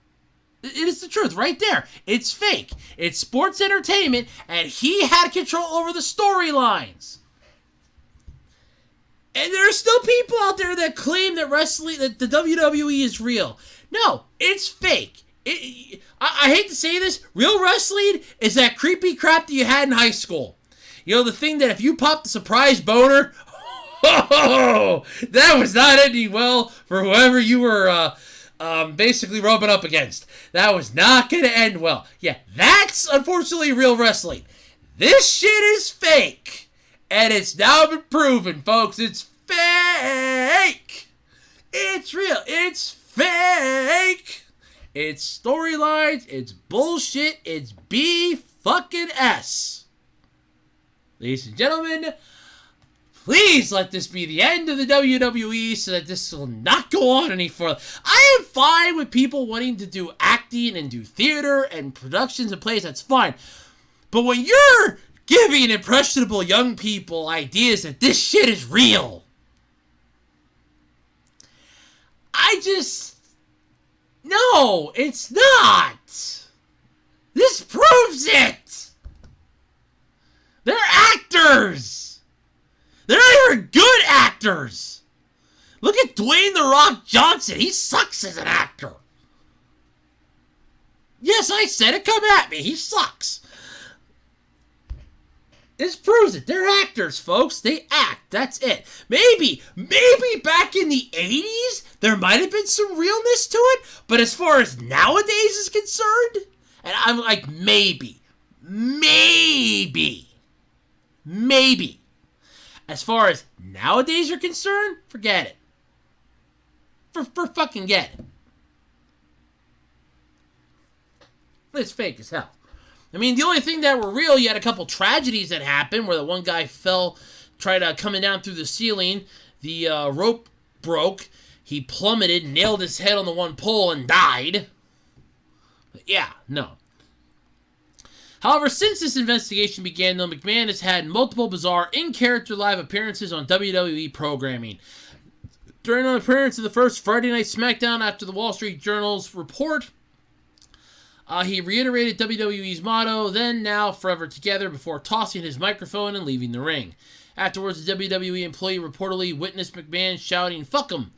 It is the truth right there. It's fake. It's sports entertainment, and he had control over the storylines. And there are still people out there that claim that that the WWE is real. No, it's fake. I hate to say this, real wrestling is that creepy crap that you had in high school. You know, the thing that if you popped a surprise boner, oh, that was not ending well for whoever you were basically rubbing up against. That was not going to end well. Yeah, that's unfortunately real wrestling. This shit is fake. And it's now been proven, folks. It's fake. It's real. It's fake. It's storylines. It's bullshit. It's B-fucking-S. Ladies and gentlemen, please let this be the end of the WWE so that this will not go on any further. I am fine with people wanting to do acting and do theater and productions and plays. That's fine. But when you're giving impressionable young people ideas that this shit is real, no, it's not. This proves it. They're actors. They're not even good actors. Look at Dwayne "The Rock" Johnson. He sucks as an actor. Yes, I said it. Come at me. He sucks. This proves it. They're actors, folks. They act. That's it. Maybe back in the 80s, there might have been some realness to it. But as far as nowadays is concerned, and I'm like, maybe. As far as nowadays are concerned, forget it. For fucking get it. It's fake as hell. I mean, the only thing that were real, you had a couple tragedies that happened where the one guy tried coming down through the ceiling. The rope broke. He plummeted, nailed his head on the one pole, and died. But yeah, no. However, since this investigation began, though, McMahon has had multiple bizarre in-character live appearances on WWE programming. During an appearance of the first Friday Night SmackDown after the Wall Street Journal's report, he reiterated WWE's motto, then, now, forever together, before tossing his microphone and leaving the ring. Afterwards, the WWE employee reportedly witnessed McMahon shouting, "Fuck him,"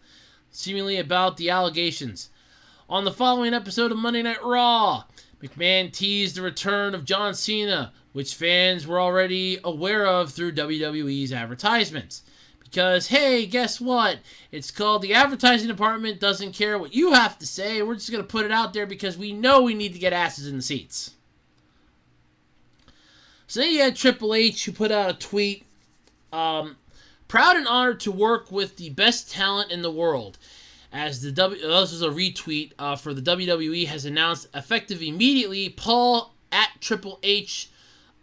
seemingly about the allegations. On the following episode of Monday Night Raw, McMahon teased the return of John Cena, which fans were already aware of through WWE's advertisements. Because, hey, guess what? It's called the advertising department doesn't care what you have to say. We're just going to put it out there because we know we need to get asses in the seats. So then you had Triple H who put out a tweet. Proud and honored to work with the best talent in the world. As this is a retweet for the WWE has announced effective immediately, Paul at Triple H.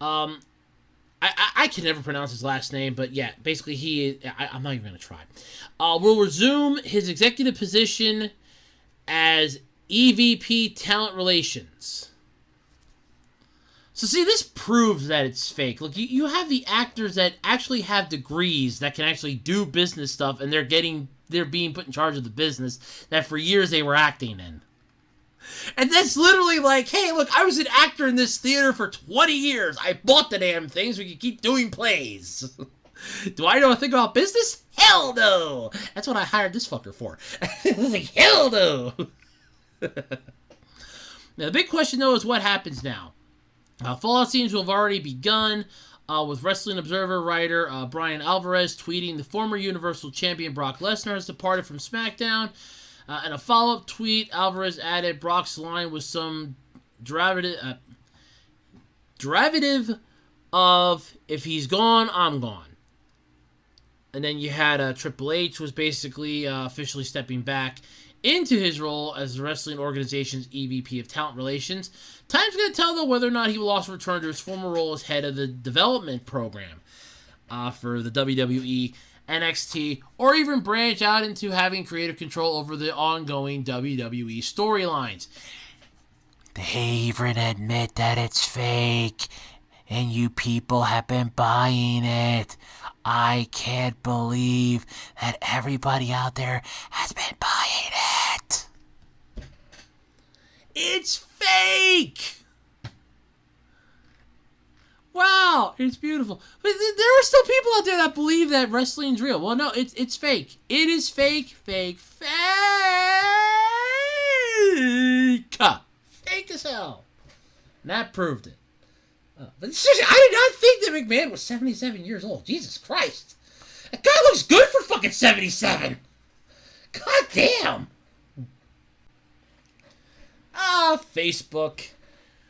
I can never pronounce his last name, but yeah, basically I'm not even going to try. Will resume his executive position as EVP Talent Relations. So see, this proves that it's fake. Look, you have the actors that actually have degrees that can actually do business stuff, and they're being put in charge of the business that for years they were acting in. And that's literally like, hey, look, I was an actor in this theater for 20 years. I bought the damn thing so we could keep doing plays. Do I know a thing about business? Hell no! That's what I hired this fucker for. Like, hell no! Now, the big question, though, is what happens now. Fallout seems to have already begun, with Wrestling Observer writer Brian Alvarez tweeting the former Universal Champion Brock Lesnar has departed from SmackDown. In a follow-up tweet, Alvarez added Brock's line with some derivative of, if he's gone, I'm gone. And then you had Triple H was basically officially stepping back into his role as the wrestling organization's EVP of Talent Relations. Time's going to tell, though, whether or not he will also return to his former role as head of the development program for the WWE, NXT, or even branch out into having creative control over the ongoing WWE storylines. They even admit that it's fake, and you people have been buying it. I can't believe that everybody out there has been buying it. It's fake! Wow, it's beautiful. But there are still people out there that believe that wrestling's real. Well, no, it's fake. It is fake. Fake as hell. And that proved it. But seriously, I did not think that McMahon was 77 years old. Jesus Christ. That guy looks good for fucking 77. God damn. Facebook.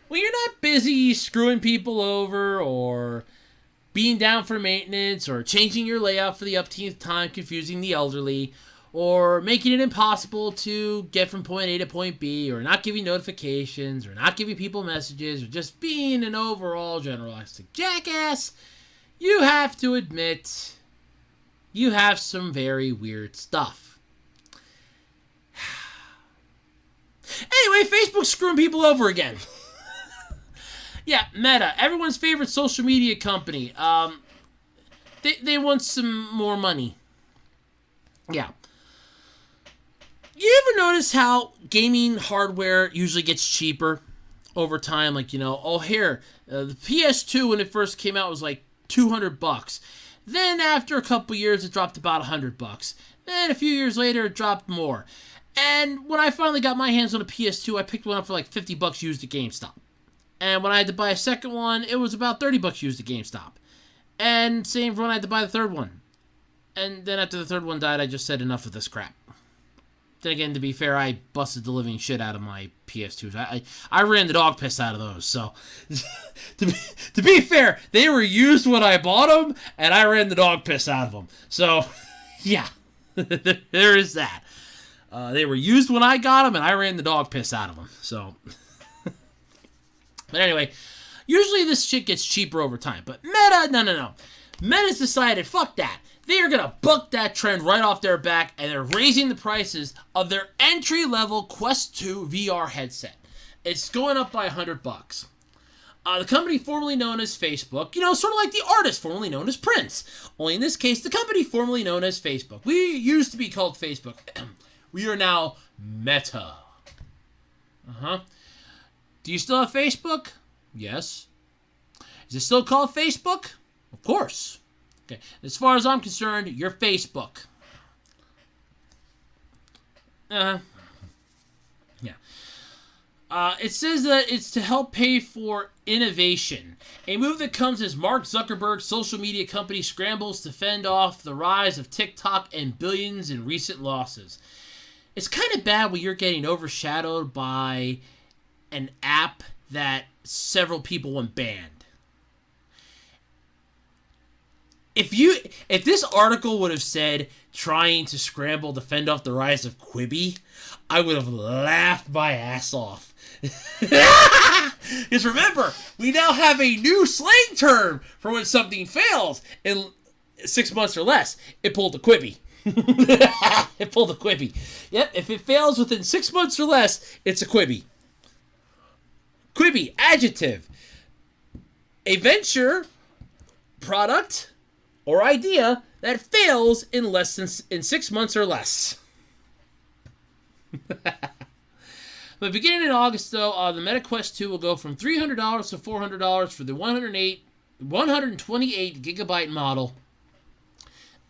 When you're not busy screwing people over or being down for maintenance or changing your layout for the upteenth time, confusing the elderly, or making it impossible to get from point A to point B, or not giving notifications, or not giving people messages, or just being an overall generalistic jackass, you have to admit you have some very weird stuff. Anyway, Facebook's screwing people over again. Yeah, Meta, everyone's favorite social media company. They want some more money. Yeah. You ever notice how gaming hardware usually gets cheaper over time? Like, the PS2 when it first came out was like $200. Then after a couple years, it dropped about $100. Then a few years later, it dropped more. And when I finally got my hands on a PS2, I picked one up for like $50 used at GameStop. And when I had to buy a second one, it was about $30 used at GameStop. And same for when I had to buy the third one. And then after the third one died, I just said enough of this crap. Then again, to be fair, I busted the living shit out of my PS2s. I ran the dog piss out of those. So, to be fair, they were used when I bought them, and I ran the dog piss out of them. So, yeah, there is that. They were used when I got them, and I ran the dog piss out of them. So, but anyway, usually this shit gets cheaper over time. But Meta, no. Meta's decided, fuck that. They are going to buck that trend right off their back, and they're raising the prices of their entry-level Quest 2 VR headset. It's going up by $100. The company formerly known as Facebook, sort of like the artist formerly known as Prince. Only in this case, the company formerly known as Facebook. We used to be called Facebook. We are now Meta. Do you still have Facebook? Yes. Is it still called Facebook? Of course. Okay. As far as I'm concerned, you're Facebook. Yeah. It says that it's to help pay for innovation. A move that comes as Mark Zuckerberg's social media company scrambles to fend off the rise of TikTok and billions in recent losses. It's kind of bad when you're getting overshadowed by an app that several people want banned. If this article would have said trying to scramble to fend off the rise of Quibi, I would have laughed my ass off. Because remember, we now have a new slang term for when something fails in 6 months or less. It pulled a Quibi. It pulled a Quibi. Yep, if it fails within 6 months or less, it's a Quibi. Quibi, adjective. A venture, product, or idea that fails in 6 months or less. But beginning in August, though, the Meta Quest 2 will go from $300 to $400 for the 128 gigabyte model,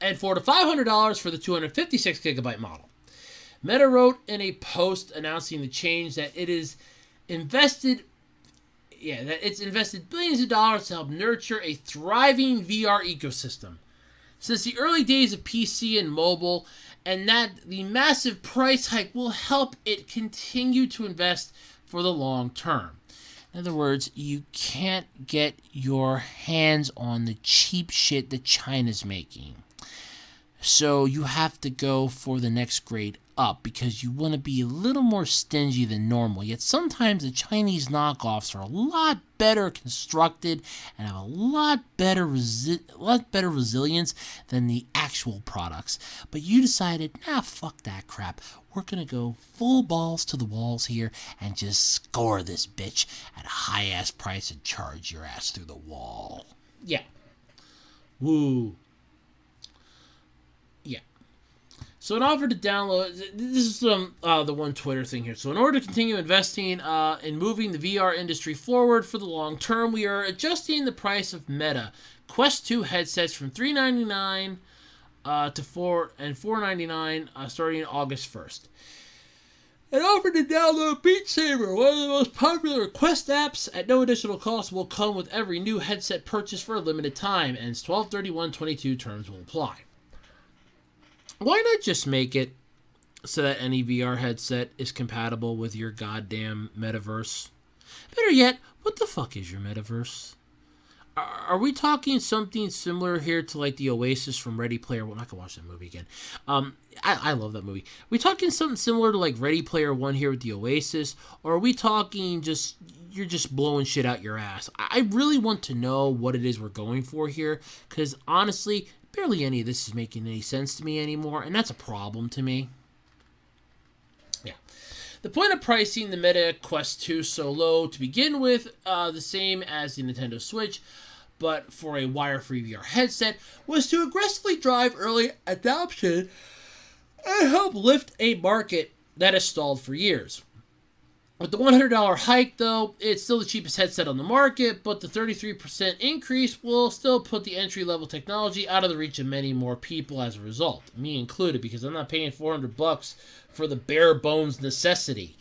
and $400 to $500 for the 256 gigabyte model. Meta wrote in a post announcing the change that it is invested billions of dollars to help nurture a thriving VR ecosystem. Since the early days of PC and mobile, and that the massive price hike will help it continue to invest for the long term. In other words, you can't get your hands on the cheap shit that China's making. So you have to go for the next grade up because you want to be a little more stingy than normal. Yet sometimes the Chinese knockoffs are a lot better constructed and have a lot better resilience than the actual products. But you decided, fuck that crap. We're going to go full balls to the walls here and just score this bitch at a high-ass price and charge your ass through the wall. Yeah. Woo. Yeah. So in order to download, this is the one Twitter thing here. So in order to continue investing in moving the VR industry forward for the long term, we are adjusting the price of Meta Quest 2 headsets from $399 to $499 starting August 1st. And offered to download Beat Saber, one of the most popular Quest apps, at no additional cost, will come with every new headset purchase for a limited time. Ends 12/31/22. Terms will apply. Why not just make it so that any VR headset is compatible with your goddamn metaverse? Better yet, what the fuck is your metaverse? Are we talking something similar here to like the Oasis from Ready Player One? I can watch that movie again. I love that movie. Are we talking something similar to like Ready Player One here with the Oasis? Or are we talking you're just blowing shit out your ass? I really want to know what it is we're going for here, because honestly, barely any of this is making any sense to me anymore, and that's a problem to me. Yeah. The point of pricing the Meta Quest 2 so low to begin with, the same as the Nintendo Switch, but for a wire-free VR headset, was to aggressively drive early adoption and help lift a market that has stalled for years. With the $100 hike, though, it's still the cheapest headset on the market, but the 33% increase will still put the entry-level technology out of the reach of many more people as a result, me included, because I'm not paying $400 for the bare-bones necessity.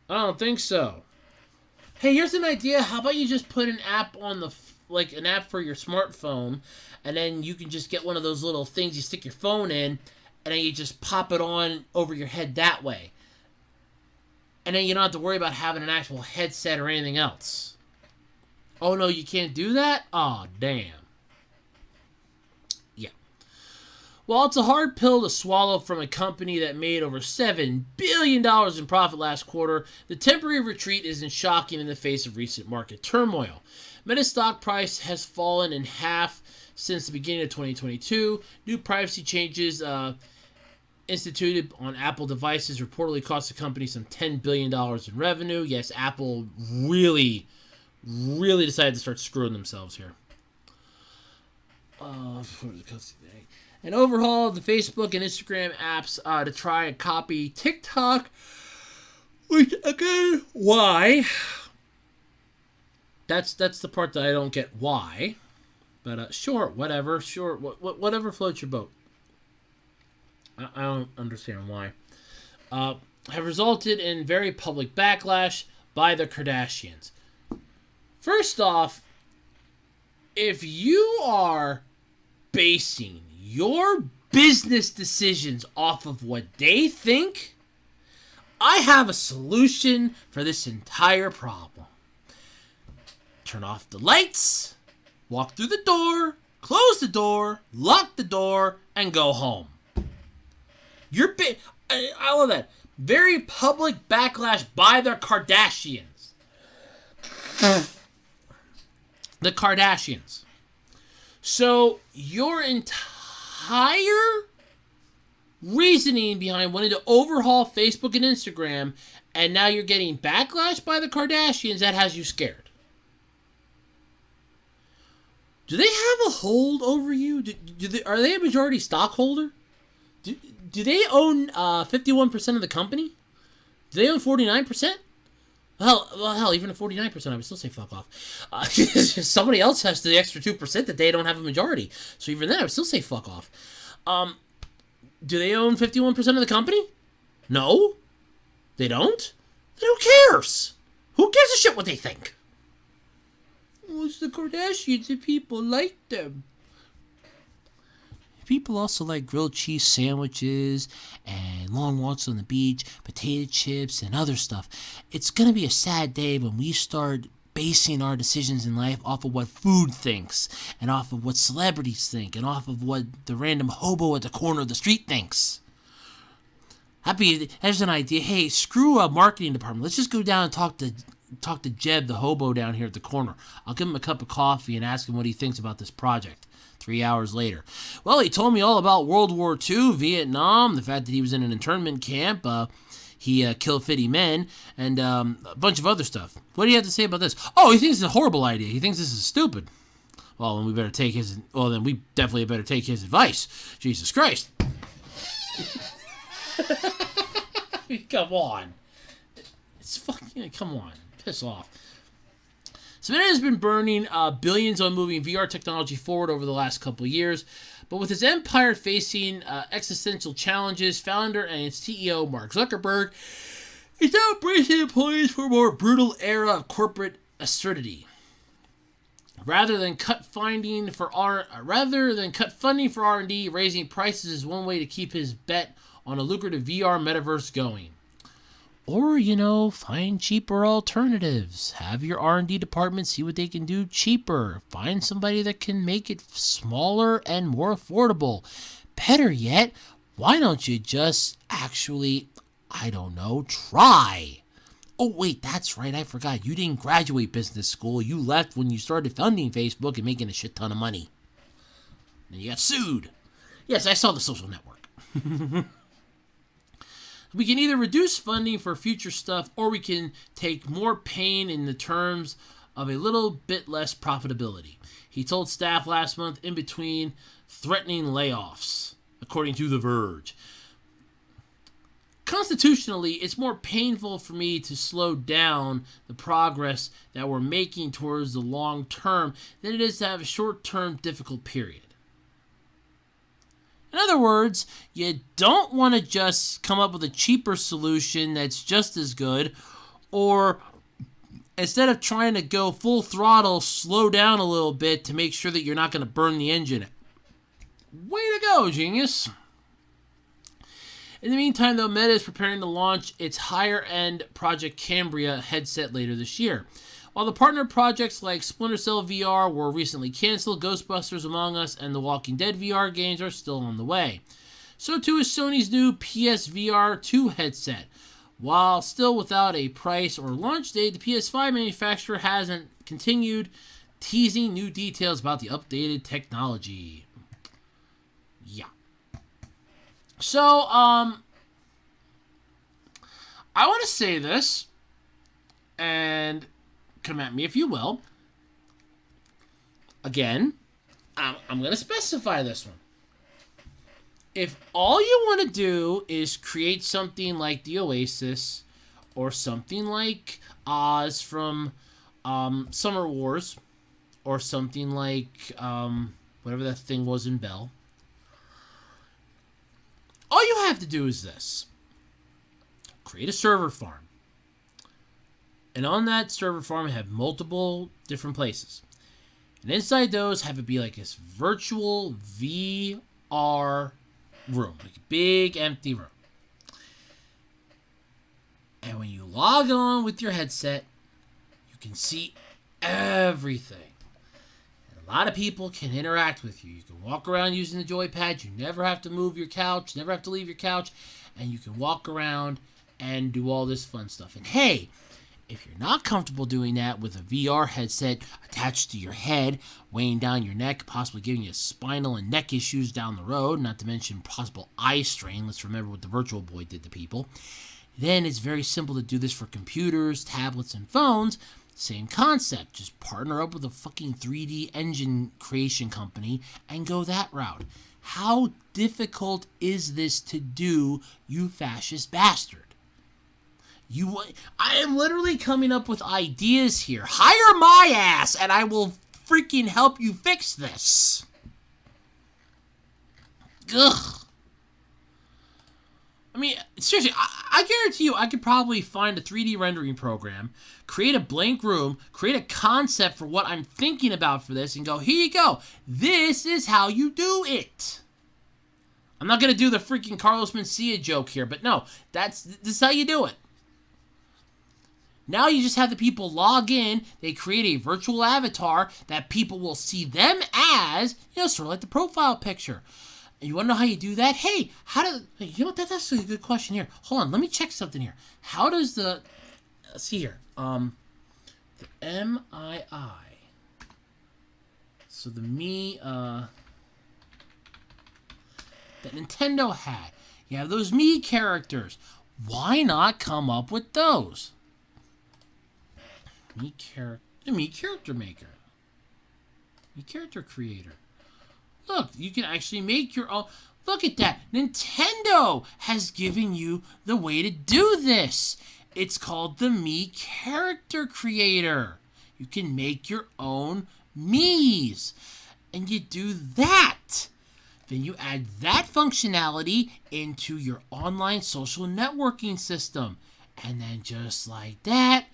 I don't think so. Hey, here's an idea. How about you just put an app on an app for your smartphone, and then you can just get one of those little things you stick your phone in, and then you just pop it on over your head that way. And then you don't have to worry about having an actual headset or anything else. Oh, no, you can't do that? Aw, damn. Yeah. Well, it's a hard pill to swallow from a company that made over $7 billion in profit last quarter. The temporary retreat isn't shocking in the face of recent market turmoil. Meta's stock price has fallen in half since the beginning of 2022. New privacy changes instituted on Apple devices reportedly cost the company some $10 billion in revenue. Yes, Apple really decided to start screwing themselves here. An overhaul of the Facebook and Instagram apps to try and copy TikTok. Which, again, why? That's the part that I don't get why. But sure, whatever. Sure, whatever floats your boat. I don't understand why. Have resulted in very public backlash by the Kardashians. First off, if you are basing your business decisions off of what they think, I have a solution for this entire problem. Turn off the lights, walk through the door, close the door, lock the door, and go home. I love that. Very public backlash by the Kardashians. The Kardashians. So, your entire reasoning behind wanting to overhaul Facebook and Instagram, and now you're getting backlash by the Kardashians, that has you scared. Do they have a hold over you? Are they a majority stockholder? Do they own 51% of the company? Do they own 49%? Hell, even at 49%, I would still say fuck off. Somebody else has the extra 2% that they don't have a majority. So even then, I would still say fuck off. Do they own 51% of the company? No, they don't. Then who cares? Who gives a shit what they think? Well, it's the Kardashians and people like them. People also like grilled cheese sandwiches and long walks on the beach, potato chips, and other stuff. It's going to be a sad day when we start basing our decisions in life off of what food thinks, and off of what celebrities think, and off of what the random hobo at the corner of the street thinks. There's an idea. Hey, screw a marketing department. Let's just go down and talk to Jeb, the hobo down here at the corner. I'll give him a cup of coffee and ask him what he thinks about this project. 3 hours later. Well, he told me all about World War II, Vietnam, the fact that he was in an internment camp, he killed 50 men, and a bunch of other stuff. What do you have to say about this? Oh, he thinks it's a horrible idea. He thinks this is stupid. Well, then we definitely better take his advice. Jesus Christ. Come on. It's fucking, come on. Piss off. Cena has been burning billions on moving VR technology forward over the last couple of years, but with his empire facing existential challenges, founder and CEO Mark Zuckerberg is now bracing employees for a more brutal era of corporate austerity. Rather than cut funding for R&D, raising prices is one way to keep his bet on a lucrative VR metaverse going. Or, find cheaper alternatives. Have your R&D department see what they can do cheaper. Find somebody that can make it smaller and more affordable. Better yet, why don't you just actually, try? Oh, wait, that's right, I forgot. You didn't graduate business school. You left when you started funding Facebook and making a shit ton of money. And you got sued. Yes, I saw The Social Network. We can either reduce funding for future stuff, or we can take more pain in the terms of a little bit less profitability, he told staff last month in between threatening layoffs, according to The Verge. Constitutionally, it's more painful for me to slow down the progress that we're making towards the long term than it is to have a short-term difficult period. In other words, you don't want to just come up with a cheaper solution that's just as good, or instead of trying to go full throttle, slow down a little bit to make sure that you're not going to burn the engine. Way to go, genius! In the meantime, though, Meta is preparing to launch its higher-end Project Cambria headset later this year. While the partner projects like Splinter Cell VR were recently canceled, Ghostbusters Among Us and The Walking Dead VR games are still on the way. So too is Sony's new PSVR 2 headset. While still without a price or launch date, the PS5 manufacturer hasn't continued teasing new details about the updated technology. Yeah. So, I want to say this, and come at me if you will. Again, I'm going to specify this one. If all you want to do is create something like the Oasis, or something like Oz from Summer Wars, or something like whatever that thing was in Bell, all you have to do is this. Create a server farm. And on that server farm, have multiple different places. And inside those, have it be like this virtual VR room. Like a big, empty room. And when you log on with your headset, you can see everything. And a lot of people can interact with you. You can walk around using the joypad. You never have to move your couch. Never have to leave your couch. And you can walk around and do all this fun stuff. And hey, if you're not comfortable doing that with a VR headset attached to your head, weighing down your neck, possibly giving you spinal and neck issues down the road, not to mention possible eye strain, let's remember what the Virtual Boy did to people, then it's very simple to do this for computers, tablets, and phones. Same concept. Just partner up with a fucking 3D engine creation company and go that route. How difficult is this to do, you fascist bastard? I am literally coming up with ideas here. Hire my ass and I will freaking help you fix this. Ugh. I mean, seriously, I guarantee you I could probably find a 3D rendering program, create a blank room, create a concept for what I'm thinking about for this, and go, here you go. This is how you do it. I'm not going to do the freaking Carlos Mencia joke here, but no, this is how you do it. Now you just have the people log in, they create a virtual avatar that people will see them as, sort of like the profile picture. And you want to know how you do that? Hey, you know what, that's a good question here. Hold on, let me check something here. How does let's see here, the MII, so the that Nintendo had. You have those Mii characters. Why not come up with those? Mii character maker. Mii character creator. Look, you can actually make your own. Look at that. Nintendo has given you the way to do this. It's called the Mii character creator. You can make your own Miis. And you do that. Then you add that functionality into your online social networking system. And then just like that,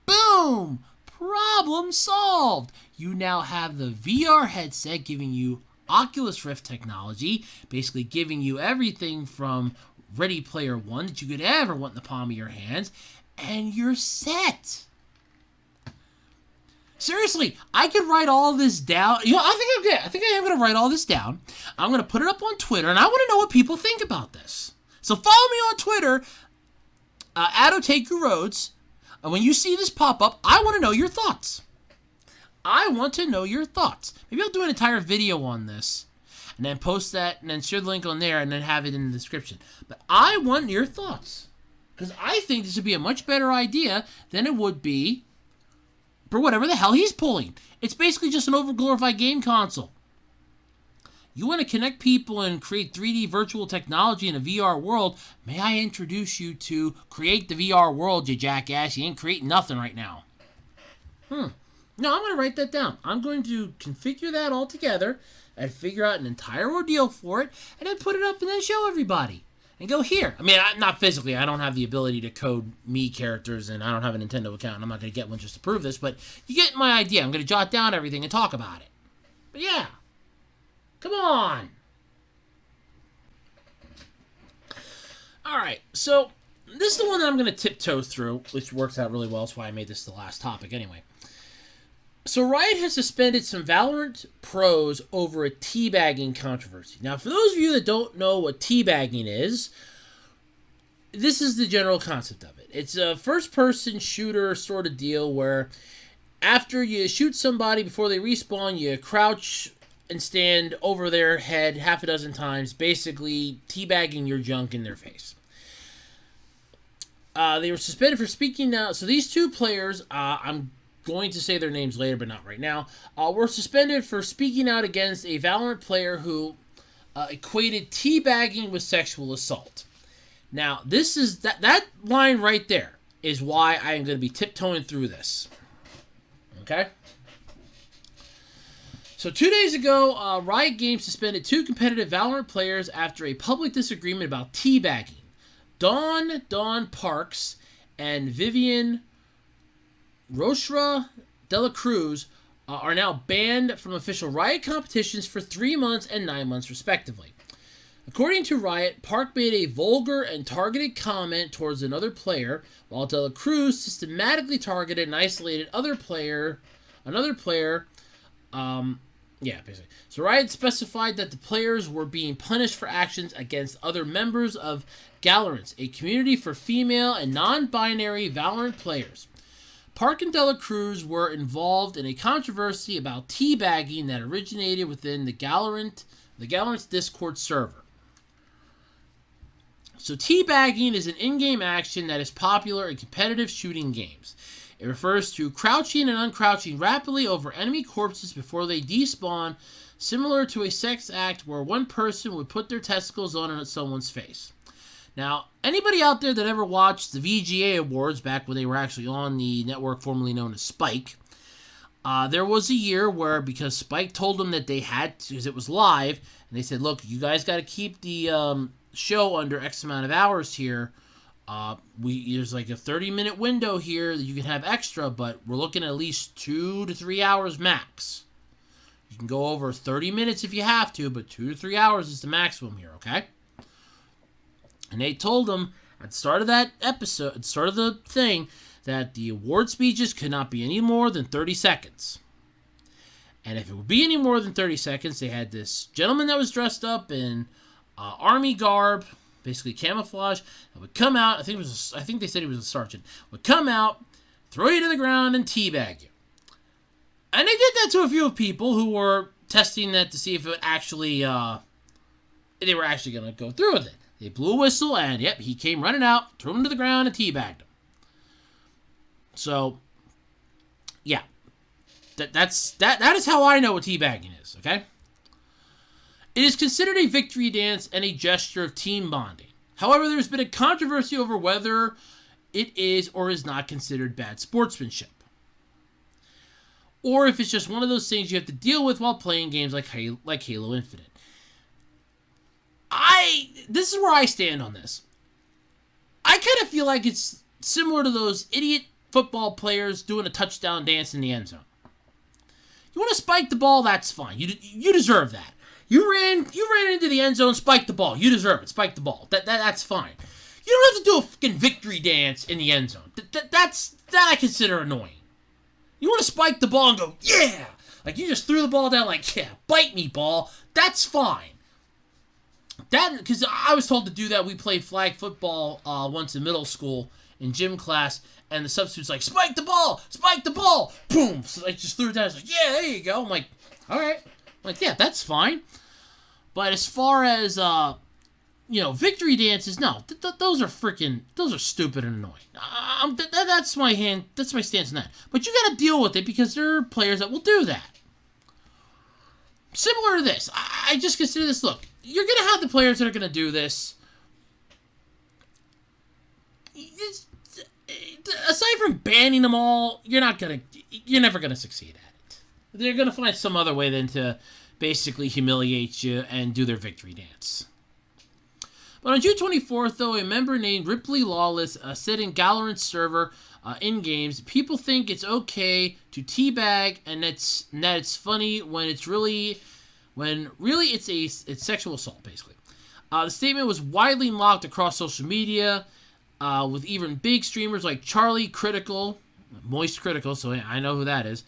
boom! Problem solved! You now have the VR headset giving you Oculus Rift technology, basically giving you everything from Ready Player One that you could ever want in the palm of your hands, and you're set. Seriously, I could write all this down. I think I am going to write all this down. I'm going to put it up on Twitter, and I want to know what people think about this. So follow me on Twitter, @OtakuRoads, and when you see this pop up, I want to know your thoughts. I want to know your thoughts. Maybe I'll do an entire video on this, and then post that, and then share the link on there, and then have it in the description. But I want your thoughts, because I think this would be a much better idea than it would be for whatever the hell he's pulling. It's basically just an overglorified game console. You want to connect people and create 3D virtual technology in a VR world, may I introduce you to Create the VR World, you jackass. You ain't creating nothing right now. No, I'm going to write that down. I'm going to configure that all together and figure out an entire ordeal for it, and then put it up and then show everybody. And go here. I mean, not physically. I don't have the ability to code Mii characters, and I don't have a Nintendo account. And I'm not going to get one just to prove this, but you get my idea. I'm going to jot down everything and talk about it. But yeah. Come on. Alright, so this is the one that I'm going to tiptoe through, which works out really well. That's why I made this the last topic anyway. So Riot has suspended some Valorant pros over a teabagging controversy. Now, for those of you that don't know what teabagging is, this is the general concept of it. It's a first-person shooter sort of deal where after you shoot somebody before they respawn, you crouch and stand over their head half a dozen times, basically teabagging your junk in their face. They were suspended for speaking out. So these two players, I'm going to say their names later, but not right now, were suspended for speaking out against a Valorant player who equated teabagging with sexual assault. Now, this is that line right there is why I am going to be tiptoeing through this. Okay? So 2 days ago, Riot Games suspended two competitive Valorant players after a public disagreement about teabagging. Dawn Parks and Vivian Rochra Dela Cruz are now banned from official Riot competitions for 3 months and 9 months, respectively. According to Riot, Park made a vulgar and targeted comment towards another player, while Dela Cruz systematically targeted and isolated another player. Basically. So Riot specified that the players were being punished for actions against other members of Valorant, a community for female and non-binary Valorant players. Park and Dela Cruz were involved in a controversy about teabagging that originated within the Valorant's Discord server. So teabagging is an in-game action that is popular in competitive shooting games. It refers to crouching and uncrouching rapidly over enemy corpses before they despawn, similar to a sex act where one person would put their testicles on someone's face. Now, anybody out there that ever watched the VGA Awards back when they were actually on the network formerly known as Spike, there was a year where, because Spike told them that they had to, because it was live, and they said, look, you guys got to keep the show under X amount of hours here. There's like a 30-minute window here that you can have extra, but we're looking at least 2 to 3 hours max. You can go over 30 minutes if you have to, but 2 to 3 hours is the maximum here, okay? And they told them at the start of that episode, at the start of the thing, that the award speeches could not be any more than 30 seconds. And if it would be any more than 30 seconds, they had this gentleman that was dressed up in army garb, basically camouflage, that would come out. I think they said he was a sergeant. Would come out, throw you to the ground, and teabag you. And they did that to a few people who were testing that to see if it actually, they were actually going to go through with it. They blew a whistle, and yep, he came running out, threw him to the ground, and teabagged him. So, yeah, that is how I know what teabagging is. Okay. It is considered a victory dance and a gesture of team bonding. However, there's been a controversy over whether it is or is not considered bad sportsmanship, or if it's just one of those things you have to deal with while playing games like Halo Infinite. This is where I stand on this. I kind of feel like it's similar to those idiot football players doing a touchdown dance in the end zone. You want to spike the ball? That's fine. You deserve that. You ran into the end zone, spike the ball. You deserve it. Spike the ball. That's fine. You don't have to do a fucking victory dance in the end zone. That I consider annoying. You want to spike the ball and go, yeah! Like you just threw the ball down like, yeah, bite me, ball. That's fine. Because I was told to do that. We played flag football once in middle school in gym class, and the substitute's like, spike the ball, boom. So I just threw it down. I was like, yeah, there you go. I'm like, all right. I'm like, yeah, that's fine. But as far as, victory dances, no, those are stupid and annoying. That's my stance on that. But you gotta deal with it because there are players that will do that. Similar to this, I just consider this, look, you're gonna have the players that are gonna do this. Aside from banning them all, you're never gonna succeed at it. They're gonna find some other way then to basically humiliate you and do their victory dance. But on June 24th, though, a member named Ripley Lawless said in Valorant's server in games, people think it's okay to teabag and that it's funny when really it's sexual assault, basically. The statement was widely mocked across social media, with even big streamers like Charlie Critical, Moist Critical, so I know who that is,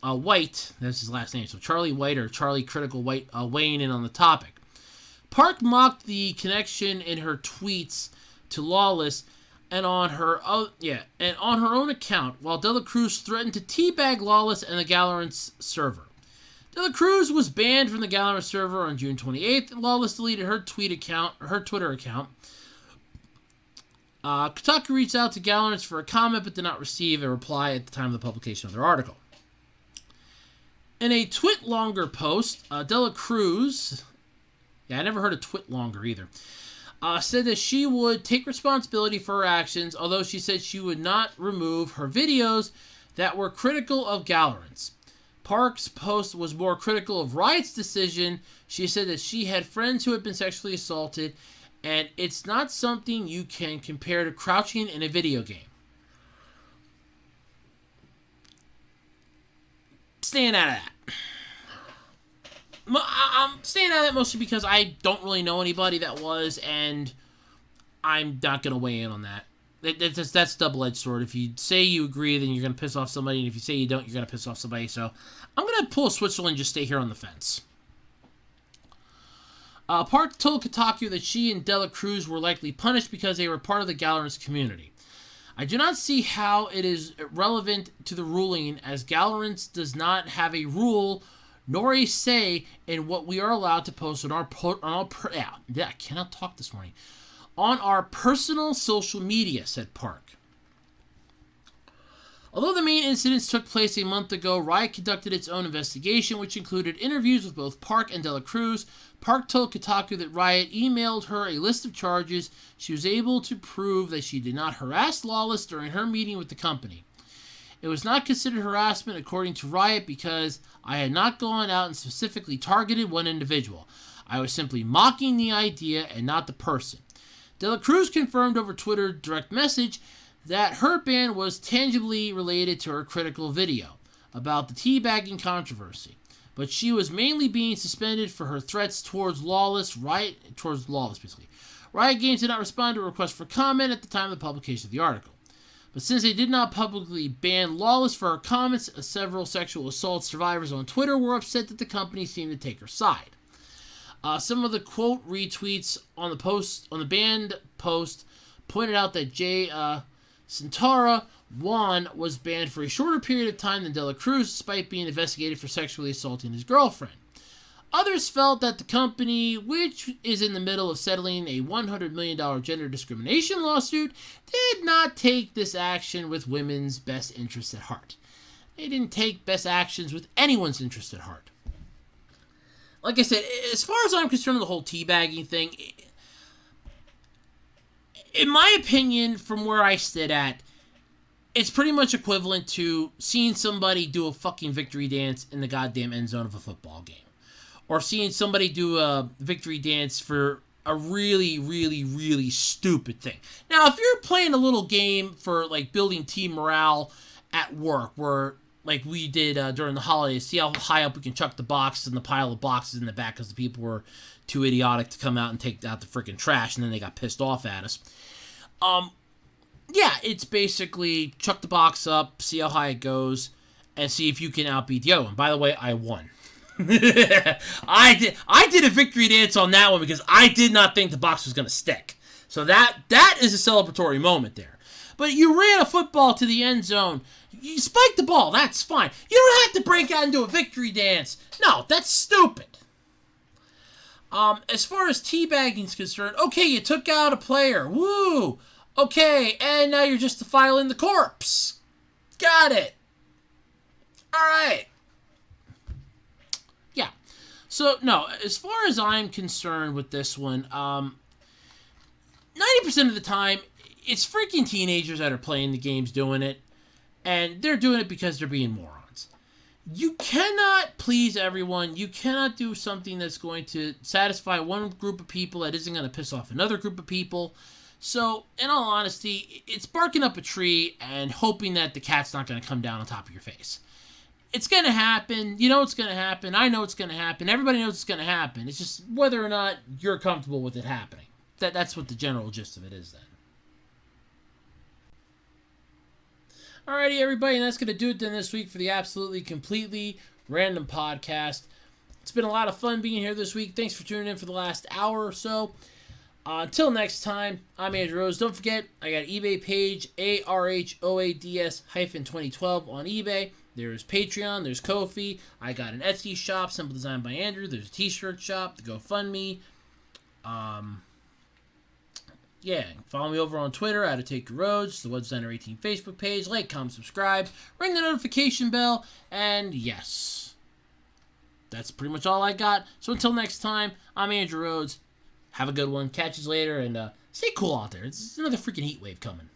White, that's his last name, so Charlie White or Charlie Critical White, weighing in on the topic. Park mocked the connection in her tweets to Lawless and on her own account, while Dela Cruz threatened to teabag Lawless and the Valorant's server. Dela Cruz was banned from the Valorant server on June 28th, and Lawless deleted her Twitter account. Kotaku reached out to Valorant for a comment, but did not receive a reply at the time of the publication of their article. In a Twitlonger post, Dela Cruz, I never heard of Twitlonger either, said that she would take responsibility for her actions, although she said she would not remove her videos that were critical of Valorant's. Park's post was more critical of Riot's decision. She said that she had friends who had been sexually assaulted, and it's not something you can compare to crouching in a video game. Staying out of that. I'm staying out of that mostly because I don't really know anybody that was, and I'm not going to weigh in on that. That's a double-edged sword. If you say you agree, then you're going to piss off somebody, and if you say you don't, you're going to piss off somebody. So I'm going to pull a Switzerland and just stay here on the fence. Park told Kotaku that she and Dela Cruz were likely punished because they were part of the Valorant's community. I do not see how it is relevant to the ruling, as Valorant does not have a rule nor a say in what we are allowed to post on I cannot talk this morning. On our personal social media, said Park. Although the main incidents took place a month ago, Riot conducted its own investigation, which included interviews with both Park and Dela Cruz. Park told Kotaku that Riot emailed her a list of charges. She was able to prove that she did not harass Lawless during her meeting with the company. It was not considered harassment according to Riot because I had not gone out and specifically targeted one individual. I was simply mocking the idea and not the person. De La Cruz confirmed over Twitter direct message that her ban was tangibly related to her critical video about the teabagging controversy, but she was mainly being suspended for her threats towards Riot Games did not respond to a request for comment at the time of the publication of the article. But since they did not publicly ban Lawless for her comments, several sexual assault survivors on Twitter were upset that the company seemed to take her side. Some of the quote retweets on the banned post pointed out that Jay Santara Juan was banned for a shorter period of time than De La Cruz, despite being investigated for sexually assaulting his girlfriend. Others felt that the company, which is in the middle of settling a $100 million gender discrimination lawsuit, did not take this action with women's best interests at heart. They didn't take best actions with anyone's interest at heart. Like I said, as far as I'm concerned with the whole teabagging thing, in my opinion, from where I sit at, it's pretty much equivalent to seeing somebody do a fucking victory dance in the goddamn end zone of a football game. Or seeing somebody do a victory dance for a really, really, really stupid thing. Now, if you're playing a little game for, like, building team morale at work, where, like we did during the holidays, see how high up we can chuck the boxes and the pile of boxes in the back because the people were too idiotic to come out and take out the freaking trash, and then they got pissed off at us. Yeah, it's basically chuck the box up, see how high it goes, and see if you can outbeat the other one. By the way, I won. I did a victory dance on that one because I did not think the box was going to stick. So that is a celebratory moment there. But you ran a football to the end zone. You spiked the ball. That's fine. You don't have to break out and do a victory dance. No, that's stupid. As far as teabagging is concerned, okay, you took out a player. Woo! Okay, and now you're just defiling the corpse. Got it. All right. Yeah. So, no, as far as I'm concerned with this one, 90% of the time, it's freaking teenagers that are playing the games doing it, and they're doing it because they're being morons. You cannot please everyone. You cannot do something that's going to satisfy one group of people that isn't going to piss off another group of people. So, in all honesty, it's barking up a tree and hoping that the cat's not going to come down on top of your face. It's going to happen. You know it's going to happen. I know it's going to happen. Everybody knows it's going to happen. It's just whether or not you're comfortable with it happening. That's what the general gist of it is then. Alrighty, everybody, and that's going to do it then this week for the Absolutely Completely Random Podcast. It's been a lot of fun being here this week. Thanks for tuning in for the last hour or so. Until next time, I'm Andrew Rose. Don't forget, I got an eBay page, ARHOADS-2012 on eBay. There's Patreon, there's Ko-fi. I got an Etsy shop, Simple Design by Andrew. There's a t-shirt shop, the GoFundMe. Yeah, follow me over on Twitter, How to Take Your Roads, the Web Designer 18 Facebook page. Like, comment, subscribe, ring the notification bell, and yes. That's pretty much all I got. So until next time, I'm Andrew Rhodes. Have a good one. Catch you later, and stay cool out there. It's another freaking heat wave coming.